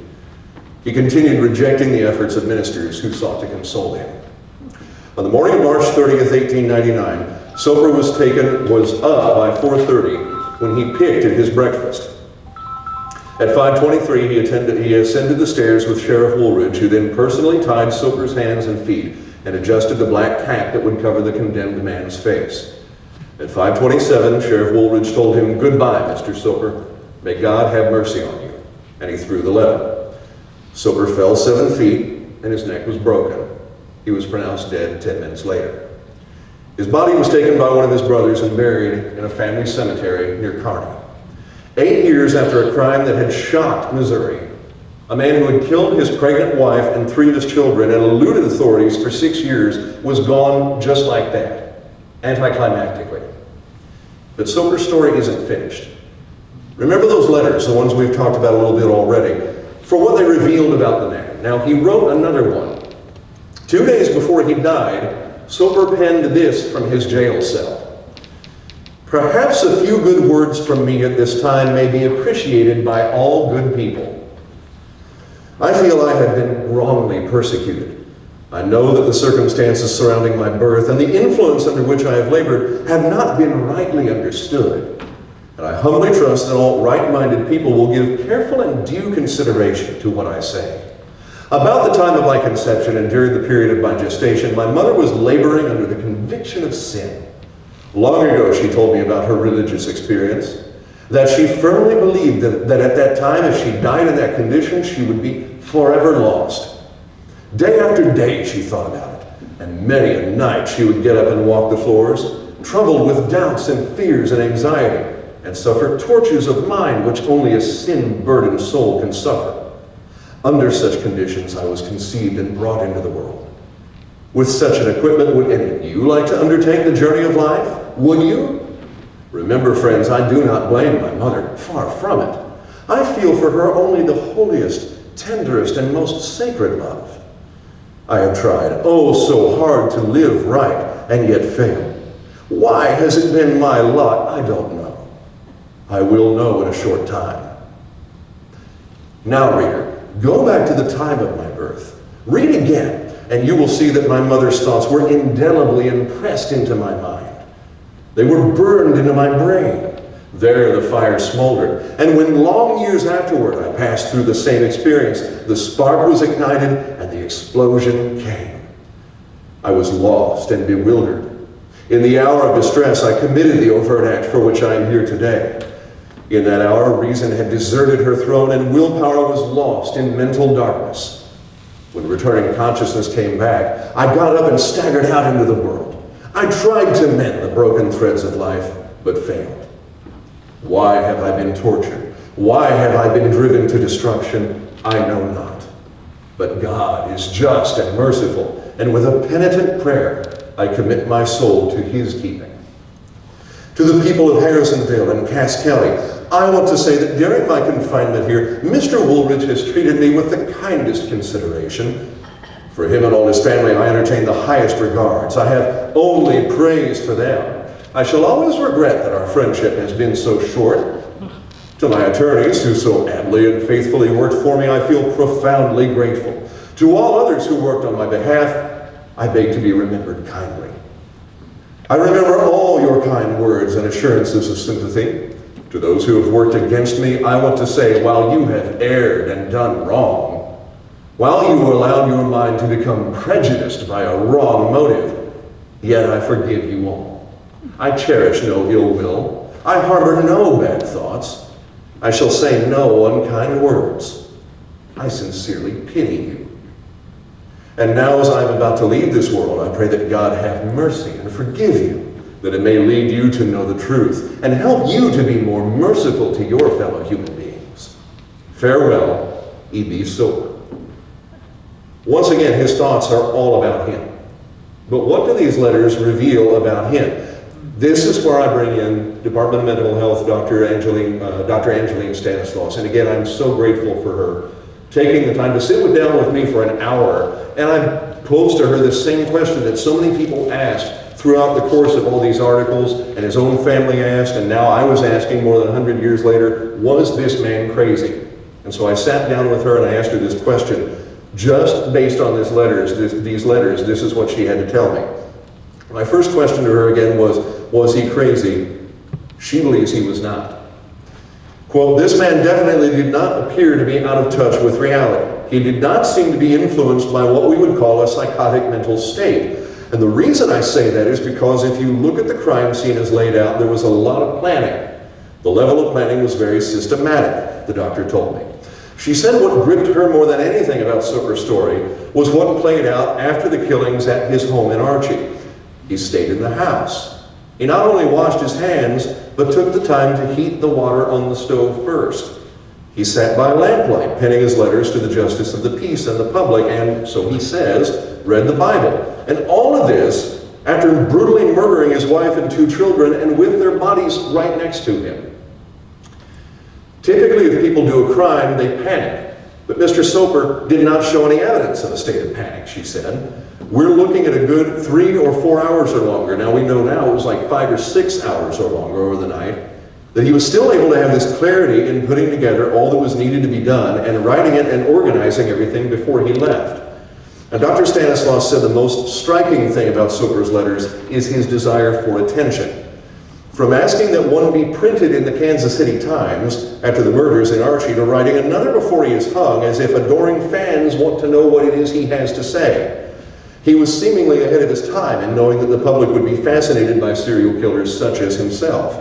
He continued rejecting the efforts of ministers who sought to console him. On the morning of March 30th, 1899, Soper was up by 4:30 when he picked at his breakfast. At 5:23, he ascended the stairs with Sheriff Woolridge, who then personally tied Soper's hands and feet and adjusted the black cap that would cover the condemned man's face. At 5:27, Sheriff Woolridge told him, "Goodbye, Mr. Soper. May God have mercy on you." And he threw the lever. Soper fell 7 feet and his neck was broken. He was pronounced dead 10 minutes later. His body was taken by one of his brothers and buried in a family cemetery near Kearney. 8 years after a crime that had shocked Missouri. A man who had killed his pregnant wife and 3 of his children and eluded authorities for 6 years was gone just like that, anticlimactically. But Soper's story isn't finished. Remember those letters, the ones we've talked about a little bit already, for what they revealed about the man. Now, he wrote another one. 2 days before he died, Soper penned this from his jail cell. Perhaps a few good words from me at this time may be appreciated by all good people. I feel I have been wrongly persecuted. I know that the circumstances surrounding my birth and the influence under which I have labored have not been rightly understood. And I humbly trust that all right-minded people will give careful and due consideration to what I say. About the time of my conception and during the period of my gestation, my mother was laboring under the conviction of sin. Long ago, she told me about her religious experience, that she firmly believed that at that time, if she died in that condition, she would be forever lost. Day after day, she thought about it, and many a night she would get up and walk the floors, troubled with doubts and fears and anxiety, and suffer tortures of mind which only a sin-burdened soul can suffer. Under such conditions, I was conceived and brought into the world. With such an equipment, would any of you like to undertake the journey of life? Would you? Remember, friends, I do not blame my mother, far from it. I feel for her only the holiest, tenderest, and most sacred love. I have tried, oh, so hard to live right, and yet failed. Why has it been my lot? I don't know. I will know in a short time. Now, reader, go back to the time of my birth. Read again, and you will see that my mother's thoughts were indelibly impressed into my mind. They were burned into my brain. There the fire smoldered, and when long years afterward I passed through the same experience, the spark was ignited and the explosion came. I was lost and bewildered. In the hour of distress, I committed the overt act for which I am here today. In that hour, reason had deserted her throne and willpower was lost in mental darkness. When returning consciousness came back, I got up and staggered out into the world. I tried to mend the broken threads of life, but failed. Why have I been tortured? Why have I been driven to destruction? I know not. But God is just and merciful, and with a penitent prayer, I commit my soul to His keeping. To the people of Harrisonville and Cass County, I want to say that during my confinement here, Mr. Woolridge has treated me with the kindest consideration. For him and all his family, I entertain the highest regards. I have only praise for them. I shall always regret that our friendship has been so short. To my attorneys, who so ably and faithfully worked for me, I feel profoundly grateful. To all others who worked on my behalf, I beg to be remembered kindly. I remember all your kind words and assurances of sympathy. To those who have worked against me, I want to say, while you have erred and done wrong, while you allowed your mind to become prejudiced by a wrong motive, yet I forgive you all. I cherish no ill will. I harbor no bad thoughts. I shall say no unkind words. I sincerely pity you. And now as I am about to leave this world, I pray that God have mercy and forgive you, that it may lead you to know the truth and help you to be more merciful to your fellow human beings. Farewell, E.B. Soper. Once again, his thoughts are all about him. But what do these letters reveal about him? This is where I bring in Department of Mental Health, Dr. Angeline Stanislaus. And again, I'm so grateful for her taking the time to sit down with me for an hour. And I posed to her the same question that so many people asked throughout the course of all these articles, and his own family asked, and now I was asking more than 100 years later, was this man crazy? And so I sat down with her and I asked her this question. Just based on these letters, this is what she had to tell me. My first question to her again was he crazy? She believes he was not. Quote, this man definitely did not appear to be out of touch with reality. He did not seem to be influenced by what we would call a psychotic mental state. And the reason I say that is because if you look at the crime scene as laid out, there was a lot of planning. The level of planning was very systematic, the doctor told me. She said what gripped her more than anything about Soper's story was what played out after the killings at his home in Archie. He stayed in the house. He not only washed his hands, but took the time to heat the water on the stove first. He sat by lamplight, penning his letters to the justice of the peace and the public, and, so he says, read the Bible. And all of this after brutally murdering his wife and 2 children, and with their bodies right next to him. Typically, if people do a crime, they panic. But Mr. Soper did not show any evidence of a state of panic, she said. We're looking at a good 3 or 4 hours or longer. Now, we know now it was like 5 or 6 hours or longer over the night, that he was still able to have this clarity in putting together all that was needed to be done and writing it and organizing everything before he left. Now, Dr. Stanislaus said the most striking thing about Soper's letters is his desire for attention. From asking that one be printed in the Kansas City Times after the murders in Archie to writing another before he is hung, as if adoring fans want to know what it is he has to say. He was seemingly ahead of his time in knowing that the public would be fascinated by serial killers such as himself.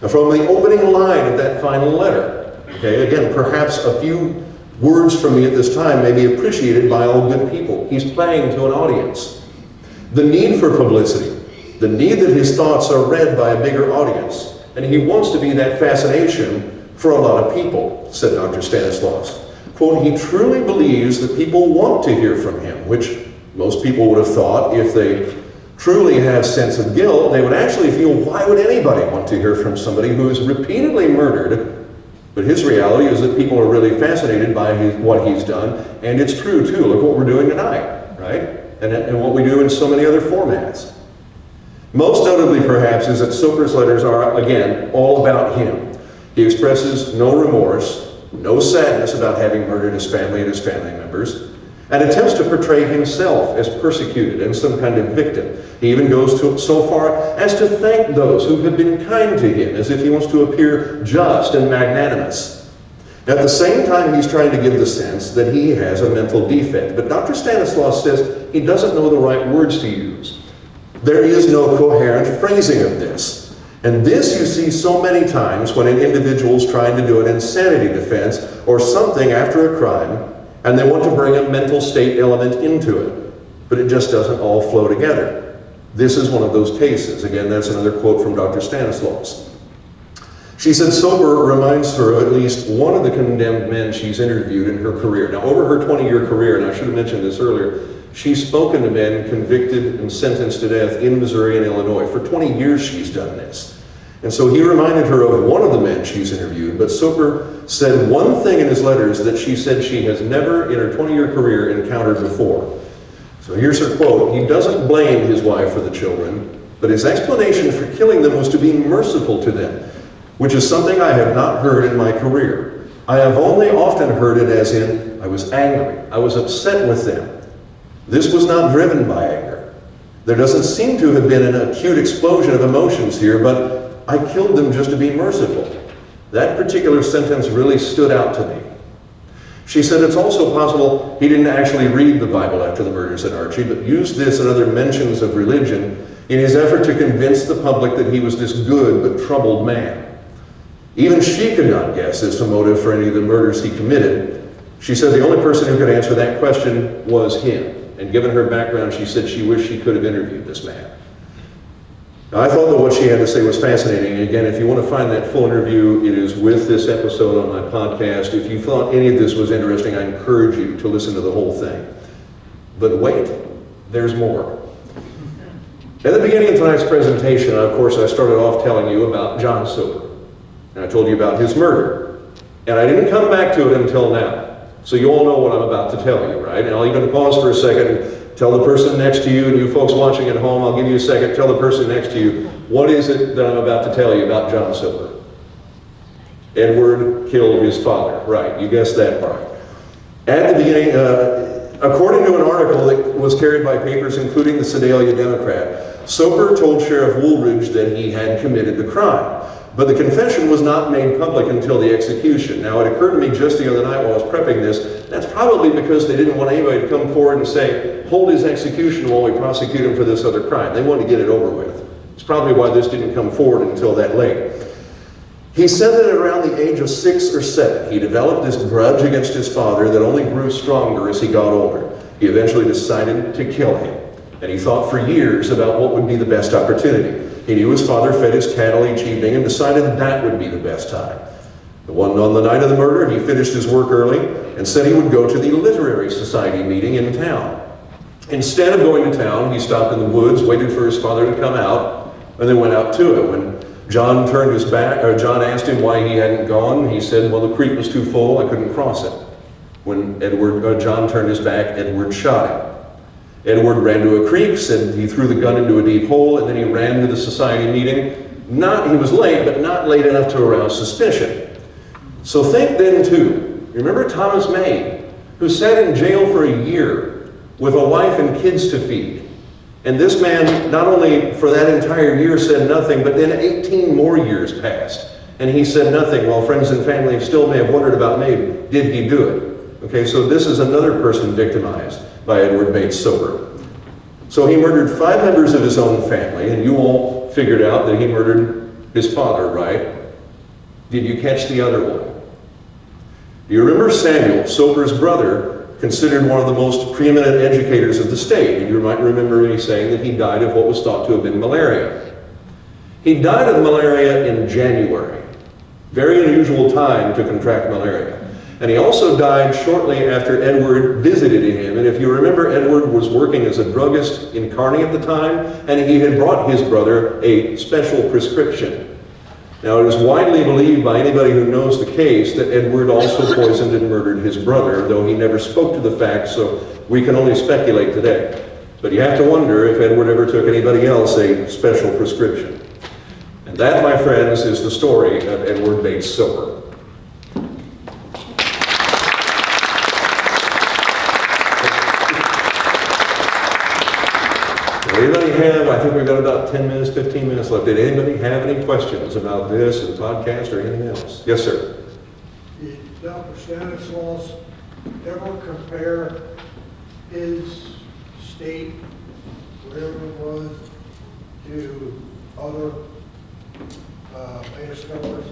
Now, from the opening line of that final letter, okay, again, perhaps a few words from me at this time may be appreciated by all good people. He's playing to an audience. The need for publicity, the need that his thoughts are read by a bigger audience, and he wants to be that fascination for a lot of people, said Dr. Stanislaus. Quote, he truly believes that people want to hear from him, which most people would have thought if they truly have sense of guilt, they would actually feel, why would anybody want to hear from somebody who is repeatedly murdered? But his reality is that people are really fascinated by what he's done, and it's true too. Look what we're doing tonight, right? And what we do in so many other formats. Most notably, perhaps, is that Soper's letters are, again, all about him. He expresses no remorse, no sadness about having murdered his family and his family members, and attempts to portray himself as persecuted and some kind of victim. He even goes so far as to thank those who have been kind to him, as if he wants to appear just and magnanimous. At the same time, he's trying to give the sense that he has a mental defect. But Dr. Stanislaus says he doesn't know the right words to use. There is no coherent phrasing of this. And this you see so many times when an individual's trying to do an insanity defense or something after a crime, and they want to bring a mental state element into it, but it just doesn't all flow together. This is one of those cases. Again, that's another quote from Dr. Stanislaus. She said Soper reminds her of at least one of the condemned men she's interviewed in her career. Now, over her 20-year career, and I should have mentioned this earlier, she's spoken to men convicted and sentenced to death in Missouri and Illinois. For 20 years she's done this. And so he reminded her of one of the men she's interviewed, but Soper said one thing in his letters that she said she has never in her 20-year career encountered before. So here's her quote. He doesn't blame his wife for the children, but his explanation for killing them was to be merciful to them, which is something I have not heard in my career. I have only often heard it as in, I was angry, I was upset with them. This was not driven by anger. There doesn't seem to have been an acute explosion of emotions here, but I killed them just to be merciful. That particular sentence really stood out to me. She said it's also possible he didn't actually read the Bible after the murders at Archie, but used this and other mentions of religion in his effort to convince the public that he was this good but troubled man. Even she could not guess as to motive for any of the murders he committed. She said the only person who could answer that question was him. And given her background, she said she wished she could have interviewed this man. Now, I thought that what she had to say was fascinating. Again, if you want to find that full interview, it is with this episode on my podcast. If you thought any of this was interesting, I encourage you to listen to the whole thing. But wait, there's more. At the beginning of tonight's presentation, of course, I started off telling you about John Soper. And I told you about his murder. And I didn't come back to it until now. So you all know what I'm about to tell you, right? And I'll even pause for a second and tell the person next to you, and you folks watching at home, I'll give you a second, tell the person next to you, what is it that I'm about to tell you about John Soper? Edward killed his father. Right, you guessed that right. At the beginning, according to an article that was carried by papers including the Sedalia Democrat, Soper told Sheriff Woolridge that he had committed the crime. But the confession was not made public until the execution. Now, it occurred to me just the other night while I was prepping this, that's probably because they didn't want anybody to come forward and say, hold his execution while we prosecute him for this other crime. They wanted to get it over with. It's probably why this didn't come forward until that late. He said that at around the age of 6 or 7, he developed this grudge against his father that only grew stronger as he got older. He eventually decided to kill him. and he thought for years about what would be the best opportunity. He knew his father fed his cattle each evening and decided that would be the best time. On the night of the murder, he finished his work early and said he would go to the literary society meeting in town. Instead of going to town, he stopped in the woods, waited for his father to come out, and then went out to it. When John turned his back, or John asked him why he hadn't gone, he said, well, the creek was too full, I couldn't cross it. When John turned his back, Edward shot him. Edward ran to a creek, said he threw the gun into a deep hole, and then he ran to the society meeting. He was late, but not late enough to arouse suspicion. So think then too, remember Thomas May, who sat in jail for a year with a wife and kids to feed. And this man, not only for that entire year said nothing, but then 18 more years passed. And he said nothing, while friends and family still may have wondered about May. Did he do it? Okay, so this is another person victimized by Edward Bates Soper. So he murdered 5 members of his own family, and you all figured out that he murdered his father, right? Did you catch the other one? Do you remember Samuel, Soper's brother, considered one of the most preeminent educators of the state? And you might remember me saying that he died of what was thought to have been malaria. He died of malaria in January. Very unusual time to contract malaria. And he also died shortly after Edward visited him. And if you remember, Edward was working as a druggist in Kearney at the time, and he had brought his brother a special prescription. Now, it is widely believed by anybody who knows the case that Edward also poisoned and murdered his brother, though he never spoke to the fact, so we can only speculate today. But you have to wonder if Edward ever took anybody else a special prescription. And that, my friends, is the story of Edward Bates Soper. Anybody have, I think we've got about 10 minutes, 15 minutes left. Did anybody have any questions about this and the podcast or anything else? Yes, sir. Did Dr. Stanislaus ever compare his state, whatever it was, to other heinous killers?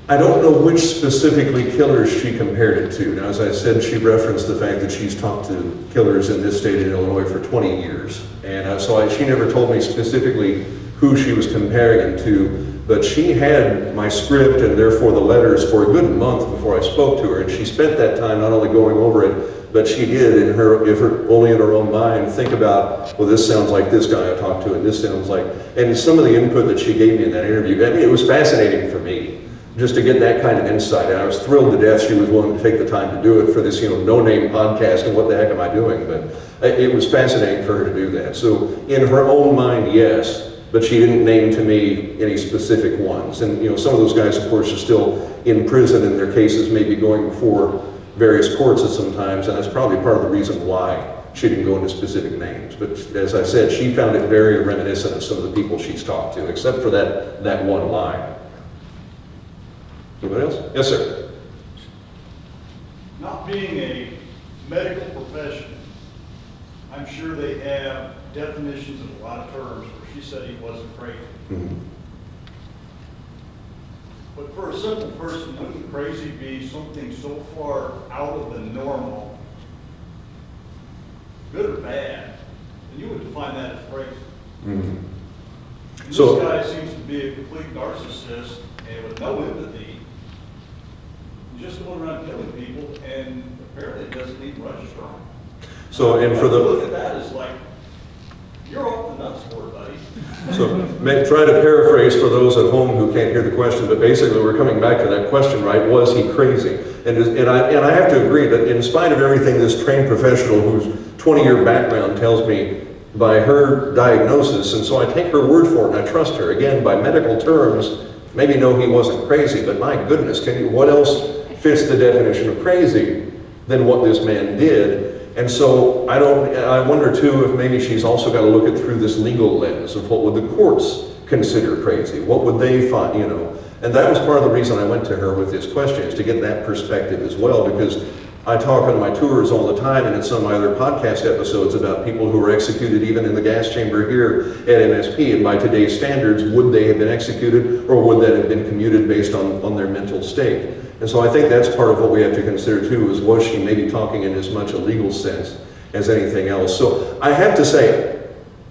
I don't know which specifically killers she compared it to. Now, as I said, she referenced the fact that she's talked to killers in this state of Illinois for 20 years. And she never told me specifically who she was comparing it to, but she had my script and therefore the letters for a good month before I spoke to her. And she spent that time not only going over it, but she did only in her own mind think about, well, this sounds like this guy I talked to, and this sounds like, and some of the input that she gave me in that interview, I mean, it was fascinating for me. Just to get that kind of insight. And I was thrilled to death she was willing to take the time to do it for this, no-name podcast, and what the heck am I doing? But it was fascinating for her to do that. So in her own mind, yes, but she didn't name to me any specific ones. And some of those guys, of course, are still in prison, and their cases may be going before various courts at some times, and that's probably part of the reason why she didn't go into specific names. But as I said, she found it very reminiscent of some of the people she's talked to, except for that one line. Anybody else? Yes, sir. Not being a medical profession, I'm sure they have definitions of a lot of terms where she said he wasn't crazy. Mm-hmm. But for a simple person, wouldn't crazy be something so far out of the normal, good or bad, and you would define that as crazy? Mm-hmm. And So, this guy seems to be a complete narcissist and with no empathy. Just going around killing people, and apparently it doesn't even run strong. so and for the look at that as like, you're off the nuts for it, buddy. So try to paraphrase for those at home who can't hear the question, but basically we're coming back to that question, right? Was he crazy? And I have to agree that in spite of everything this trained professional whose 20-year background tells me by her diagnosis, and so I take her word for it and I trust her. Again, by medical terms, maybe no, he wasn't crazy, but my goodness, what else fits the definition of crazy than what this man did? And so I wonder too if maybe she's also got to look at through this legal lens of what would the courts consider crazy? What would they find, And that was part of the reason I went to her with this question, is to get that perspective as well, because I talk on my tours all the time and in some of my other podcast episodes about people who were executed even in the gas chamber here at MSP, and by today's standards, would they have been executed, or would that have been commuted based on their mental state? And so I think that's part of what we have to consider too, is was she maybe talking in as much a legal sense as anything else. So I have to say,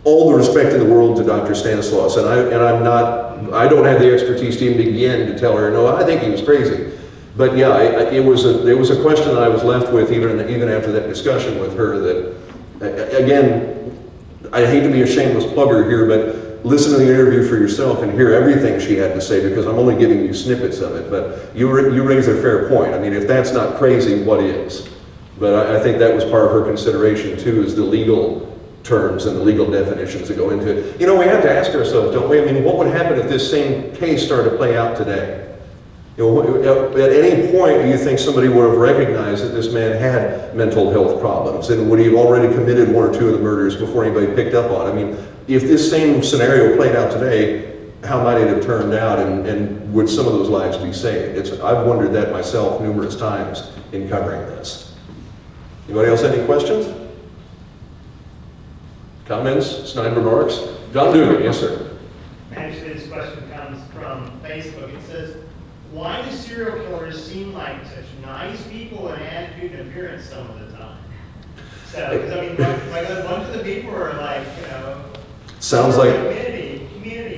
all the respect in the world to Dr. Stanislaus, and I don't have the expertise to even begin to tell her, no, I think he was crazy. But yeah, it was a question that I was left with even after that discussion with her that, again, I hate to be a shameless plugger here, but listen to the interview for yourself and hear everything she had to say, because I'm only giving you snippets of it. But you raise a fair point. I mean, if that's not crazy, what is? But I think that was part of her consideration too, is the legal terms and the legal definitions that go into it. You know, we have to ask ourselves, don't we? I mean, what would happen if this same case started to play out today? You know, at any point, do you think somebody would have recognized that this man had mental health problems? And would he have already committed one or two of the murders before anybody picked up on it? I mean, if this same scenario played out today, how might it have turned out, and would some of those lives be saved? I've wondered that myself numerous times in covering this. Anybody else have any questions? Comments? Snide remarks? John Dugan, yes, sir. Actually, this question comes from Facebook. It says, why do serial killers seem like such nice people in attitude and appearance some of the time? So, because I mean, like a bunch of the people are like, you know, sounds like community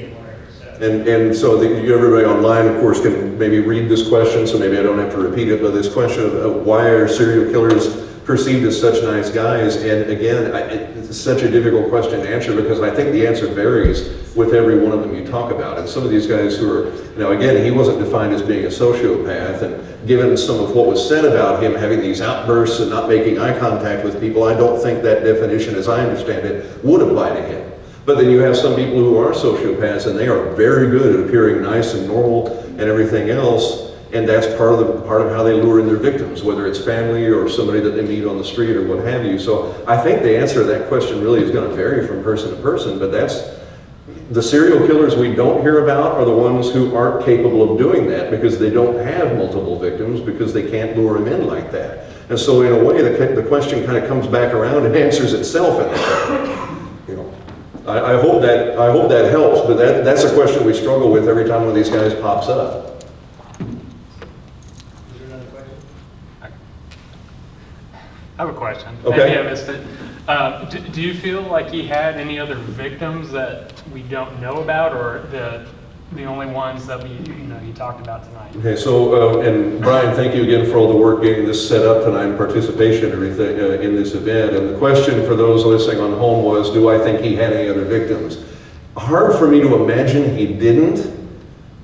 and whatever. So. And so everybody online, of course, can maybe read this question, so maybe I don't have to repeat it, but this question of why are serial killers perceived as such nice guys? And again, it's such a difficult question to answer, because I think the answer varies with every one of them you talk about. And some of these guys who are, you know, again, he wasn't defined as being a sociopath, and given some of what was said about him having these outbursts and not making eye contact with people, I don't think that definition, as I understand it, would apply to him. But then you have some people who are sociopaths, and they are very good at appearing nice and normal and everything else, and that's part of how they lure in their victims, whether it's family or somebody that they meet on the street or what have you. So I think the answer to that question really is going to vary from person to person, but the serial killers we don't hear about are the ones who aren't capable of doing that, because they don't have multiple victims, because they can't lure them in like that. And so in a way, the question kind of comes back around and answers itself in that. You know, I hope that helps, but that's a question we struggle with every time one of these guys pops up. I have a question. Okay. Maybe I missed it. Do you feel like he had any other victims that we don't know about, or the only ones that he talked about tonight? Okay, so and Brian, thank you again for all the work getting this set up tonight and participation and everything in this event. And the question for those listening on home was, do I think he had any other victims? Hard for me to imagine he didn't.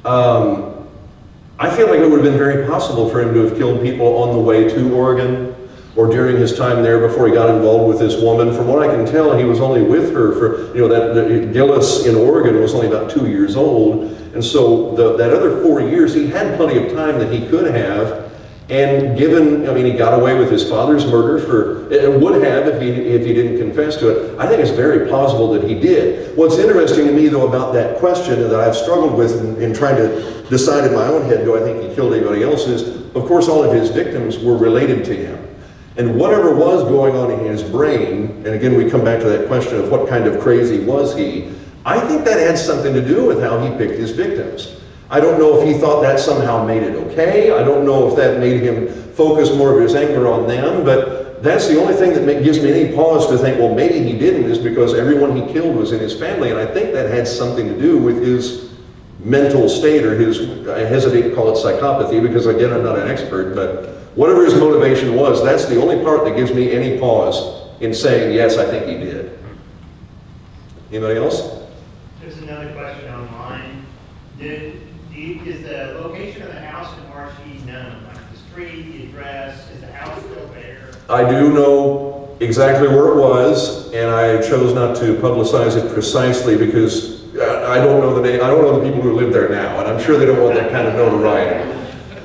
I feel like it would have been very possible for him to have killed people on the way to Oregon, or during his time there before he got involved with this woman. From what I can tell, he was only with her for, that Gillis in Oregon was only about 2 years old. And so that other 4 years, he had plenty of time that he could have. And he got away with his father's murder would have if he didn't confess to it. I think it's very plausible that he did. What's interesting to me, though, about that question that I've struggled with in trying to decide in my own head, do I think he killed anybody else, is, of course, all of his victims were related to him. And whatever was going on in his brain, and again we come back to that question of what kind of crazy was he, I think that had something to do with how he picked his victims. I don't know if he thought that somehow made it okay. I don't know if that made him focus more of his anger on them, but that's the only thing that gives me any pause to think, well, maybe he didn't, is because everyone he killed was in his family, and I think that had something to do with his mental state, or I hesitate to call it psychopathy, because again, I'm not an expert, but whatever his motivation was, that's the only part that gives me any pause in saying, yes, I think he did. Anybody else? There's another question online. Is the location of the house in Archie known? Like the street, the address, is the house still there? I do know exactly where it was, and I chose not to publicize it precisely because I don't know the name. I don't know the people who live there now, and I'm sure they don't want that kind of notoriety.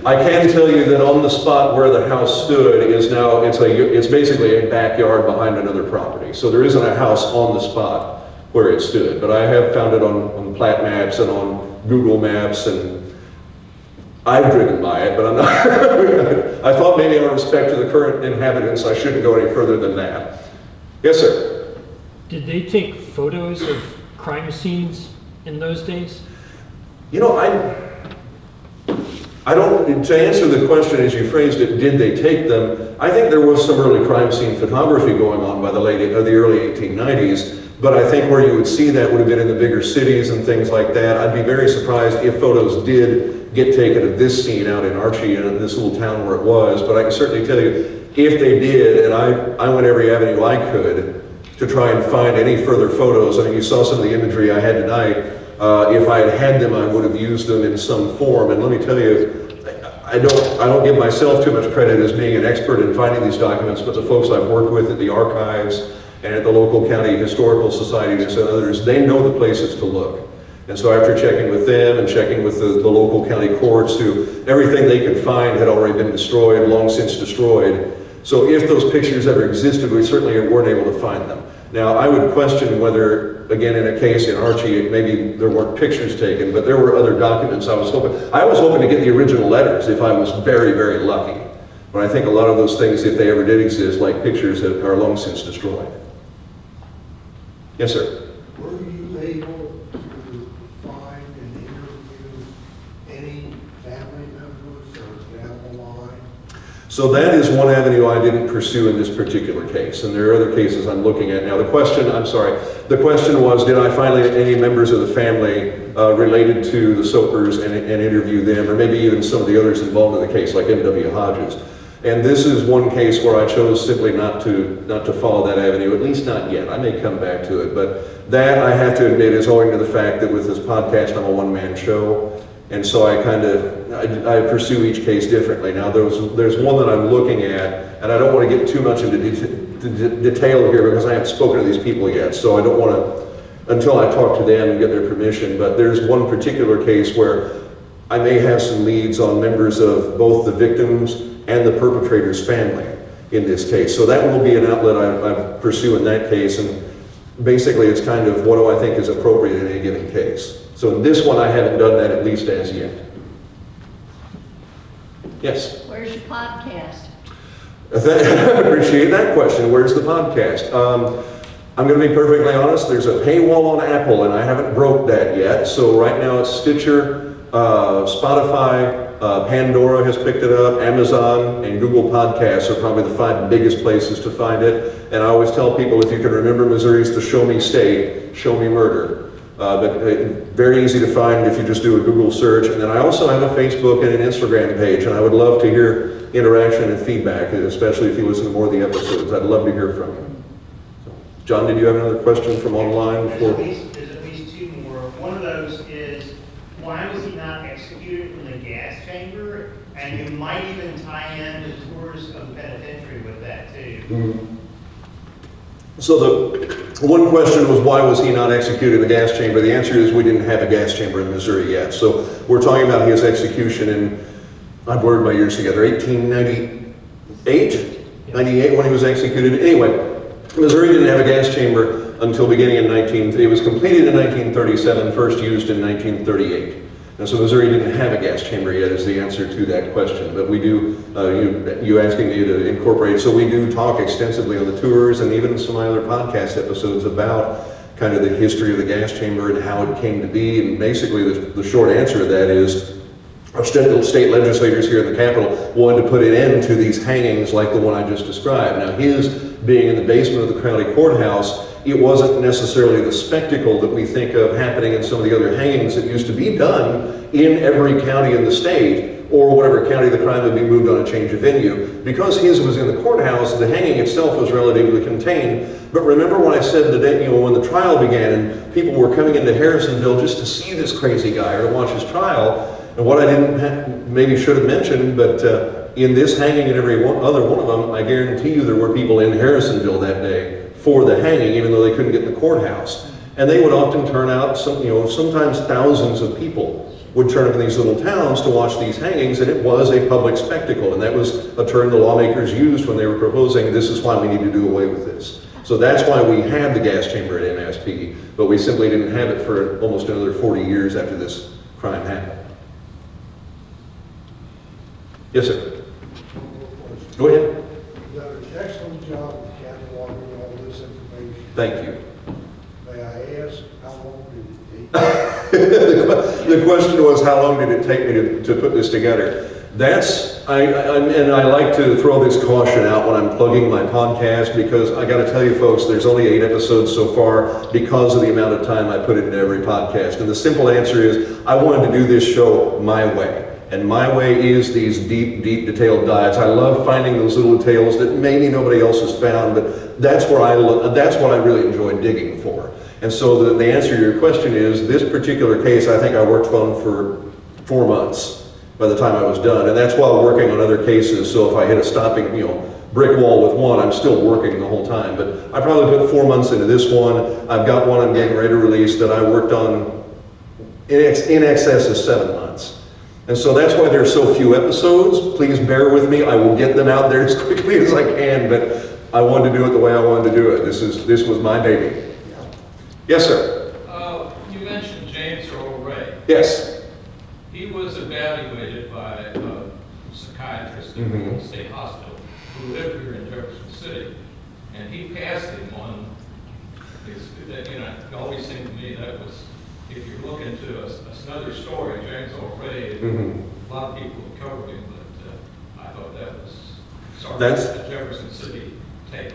I can tell you that on the spot where the house stood is now, it's basically a backyard behind another property. So there isn't a house on the spot where it stood, but I have found it on plat maps and on Google Maps, and I've driven by it, but I'm not. I thought maybe out of respect to the current inhabitants, I shouldn't go any further than that. Yes, sir? Did they take photos of crime scenes in those days? You know, I don't, to answer the question as you phrased it, did they take them? I think there was some early crime scene photography going on by the early 1890s, but I think where you would see that would have been in the bigger cities and things like that. I'd be very surprised if photos did get taken of this scene out in Archie and in this little town where it was, but I can certainly tell you, if they did, and I went every avenue I could to try and find any further photos. I mean, you saw some of the imagery I had tonight. If I had had them, I would have used them in some form. And let me tell you, I don't give myself too much credit as being an expert in finding these documents, but the folks I've worked with at the archives and at the local county historical societies and others, they know the places to look. And so after checking with them and checking with the local county courts, who everything they could find had already been destroyed, long since destroyed. So if those pictures ever existed, we certainly weren't able to find them. Now, I would question whether, again, in a case in Archie, maybe there weren't pictures taken, but there were other documents I was hoping to get the original letters if I was very, very lucky. But I think a lot of those things, if they ever did exist, like pictures that are long since destroyed. Yes, sir? Were you able to find and interview any family members or down the line? So that is one avenue I didn't pursue in this particular case, and there are other cases I'm looking at now. The question was, did I find any members of the family related to the Sopers and interview them, or maybe even some of the others involved in the case, like M.W. Hodges. And this is one case where I chose simply not to follow that avenue, at least not yet. I may come back to it, but that, I have to admit, is owing to the fact that with this podcast, I'm a one-man show. And so I pursue each case differently. Now there's one that I'm looking at, and I don't want to get too much into detail here because I haven't spoken to these people yet, so I don't want to, until I talk to them and get their permission, but there's one particular case where I may have some leads on members of both the victims and the perpetrator's family in this case. So that will be an outlet I pursue in that case, and basically it's kind of what do I think is appropriate in any given case. So in this one, I haven't done that, at least as yet. Yes? Where's your podcast? I appreciate that question. Where's the podcast? I'm going to be perfectly honest. There's a paywall on Apple, and I haven't broke that yet. So right now it's Stitcher, Spotify, Pandora has picked it up, Amazon, and Google Podcasts are probably the 5 biggest places to find it. And I always tell people, if you can remember Missouri's the show me state, show me murder. But very easy to find if you just do a Google search. And then I also have a Facebook and an Instagram page, and I would love to hear interaction and feedback, especially if you listen to more of the episodes. I'd love to hear from you. So, John, did you have another question from online before? There's at least 2 more. One of those is, why was he not executed from the gas chamber? And you might even tie in the tours of the penitentiary with that too. Mm-hmm. So the one question was, why was he not executed in the gas chamber? The answer is we didn't have a gas chamber in Missouri yet. So we're talking about his execution in, I blurred my years together, 1898? 98 when he was executed. Anyway, Missouri didn't have a gas chamber until beginning in it was completed in 1937, first used in 1938. And so Missouri didn't have a gas chamber yet is the answer to that question. But we do, you asking me to incorporate, so we do talk extensively on the tours and even some other podcast episodes about kind of the history of the gas chamber and how it came to be. And basically the short answer to that is our state legislators here in the Capitol wanted to put an end to these hangings like the one I just described. Now his being in the basement of the county courthouse, it wasn't necessarily the spectacle that we think of happening in some of the other hangings that used to be done in every county in the state, or whatever county the crime would be moved on a change of venue. Because his was in the courthouse, the hanging itself was relatively contained. But remember when I said when the trial began and people were coming into Harrisonville just to see this crazy guy or to watch his trial, and what I maybe should have mentioned, but in this hanging and every other one of them, I guarantee you there were people in Harrisonville that day for the hanging, even though they couldn't get in the courthouse. And they would often turn out, sometimes thousands of people would turn up in these little towns to watch these hangings, and it was a public spectacle. And that was a term the lawmakers used when they were proposing, this is why we need to do away with this. So that's why we had the gas chamber at MSP, but we simply didn't have it for almost another 40 years after this crime happened. Yes, sir. Go ahead. You've done an excellent job of cataloging all this information. Thank you. May I ask, how long did it take? The question was, how long did it take me to put this together? And I like to throw this caution out when I'm plugging my podcast, because I got to tell you folks, there's only 8 episodes so far because of the amount of time I put into every podcast. And the simple answer is, I wanted to do this show my way. And my way is these deep, deep, detailed dives. I love finding those little details that maybe nobody else has found, but that's what I really enjoy digging for. And so the answer to your question is, this particular case I think I worked on for 4 months by the time I was done. And that's while working on other cases. So if I hit a stopping, brick wall with one, I'm still working the whole time. But I probably put 4 months into this one. I've got one I'm getting ready to release that I worked on in excess of 7 months. And so that's why there's so few episodes. Please bear with me. I will get them out there as quickly as I can, but I wanted to do it the way I wanted to do it. This was my baby. Yes, sir. You mentioned James Earl Ray. Yes. He was evaluated by a psychiatrist at the state hospital who lived here in Jefferson City, and he passed him on his, it always seemed to me that was, if you look into another story, James Earl Ray, a lot of people have covered him, but I thought that was the Jefferson City take.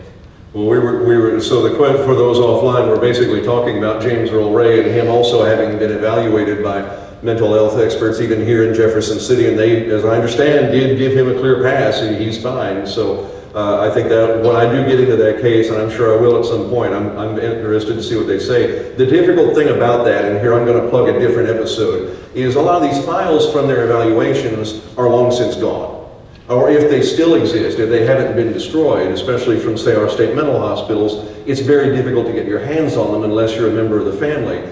Well, we were so for those offline, we're basically talking about James Earl Ray and him also having been evaluated by mental health experts even here in Jefferson City, and they, as I understand, did give him a clear pass, and he's fine. So I think that when I do get into that case, and I'm sure I will at some point, I'm interested to see what they say. The difficult thing about that, and here I'm going to plug a different episode, is a lot of these files from their evaluations are long since gone. Or if they still exist, if they haven't been destroyed, especially from, say, our state mental hospitals, it's very difficult to get your hands on them unless you're a member of the family.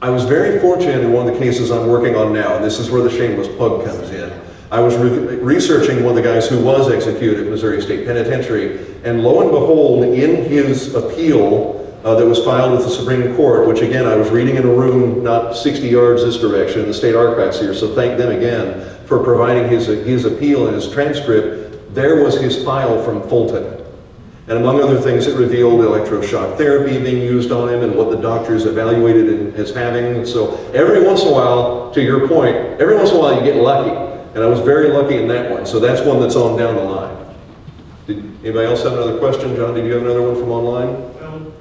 I was very fortunate in one of the cases I'm working on now, and this is where the shameless plug comes in. I was researching one of the guys who was executed at Missouri State Penitentiary, and lo and behold, in his appeal that was filed with the Supreme Court, which again, I was reading in a room not 60 yards this direction in the state archives here, so thank them again for providing his appeal and his transcript. There was his file from Fulton. And among other things, it revealed electroshock therapy being used on him and what the doctors evaluated as having. And so every once in a while, to your point, every once in a while you get lucky. And I was very lucky in that one. So that's one that's on down the line. Did anybody else have another question? John, did you have another one from online? Well,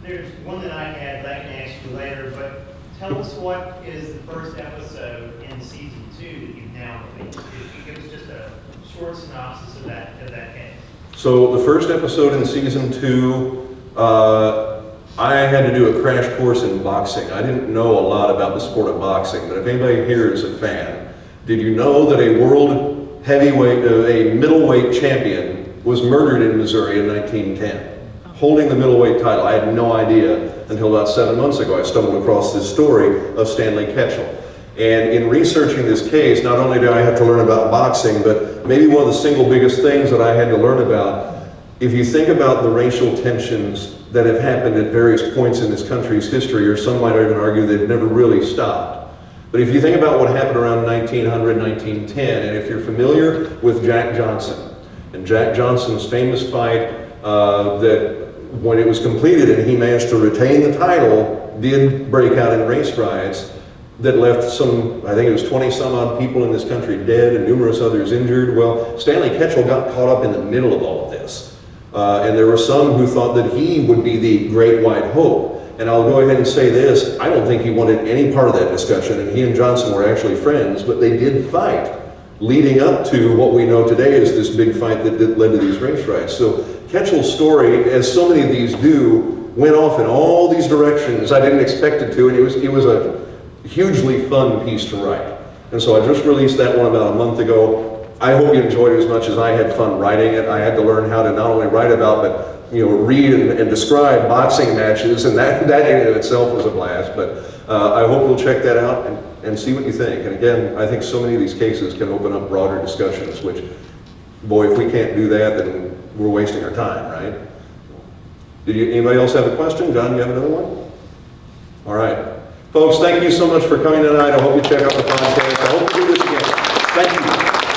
there's one that I had that I can ask you later, but tell us what is the first episode in season 2 that you've now released. If you give us just a short synopsis of that case. So the first episode in season 2, I had to do a crash course in boxing. I didn't know a lot about the sport of boxing, but if anybody here is a fan, did you know that a world heavyweight, a middleweight champion was murdered in Missouri in 1910, holding the middleweight title? I had no idea until about 7 months ago. I stumbled across this story of Stanley Ketchel. And in researching this case, not only did I have to learn about boxing, but maybe one of the single biggest things that I had to learn about, if you think about the racial tensions that have happened at various points in this country's history, or some might even argue they've never really stopped. But if you think about what happened around 1900, 1910, and if you're familiar with Jack Johnson, and Jack Johnson's famous fight that when it was completed and he managed to retain the title, did break out in race riots, that left some, I think it was 20 some odd people in this country dead and numerous others injured. Well, Stanley Ketchel got caught up in the middle of all of this. And there were some who thought that he would be the great white hope. And I'll go ahead and say this, I don't think he wanted any part of that discussion, and he and Johnson were actually friends, but they did fight leading up to what we know today is this big fight that led to these race riots. So Ketchel's story, as so many of these do, went off in all these directions I didn't expect it to, and it was a hugely fun piece to write. And so I just released that one about a month ago. I hope you enjoyed it as much as I had fun writing it. I had to learn how to not only write about, but read and describe boxing matches, and that in and of itself was a blast. But I hope you'll check that out and see what you think. And again, I think so many of these cases can open up broader discussions, which, boy, if we can't do that, then we're wasting our time, right? Anybody else have a question? John, you have another one? All right. Folks, thank you so much for coming tonight. I hope you check out the podcast. I hope you do this again. Thank you.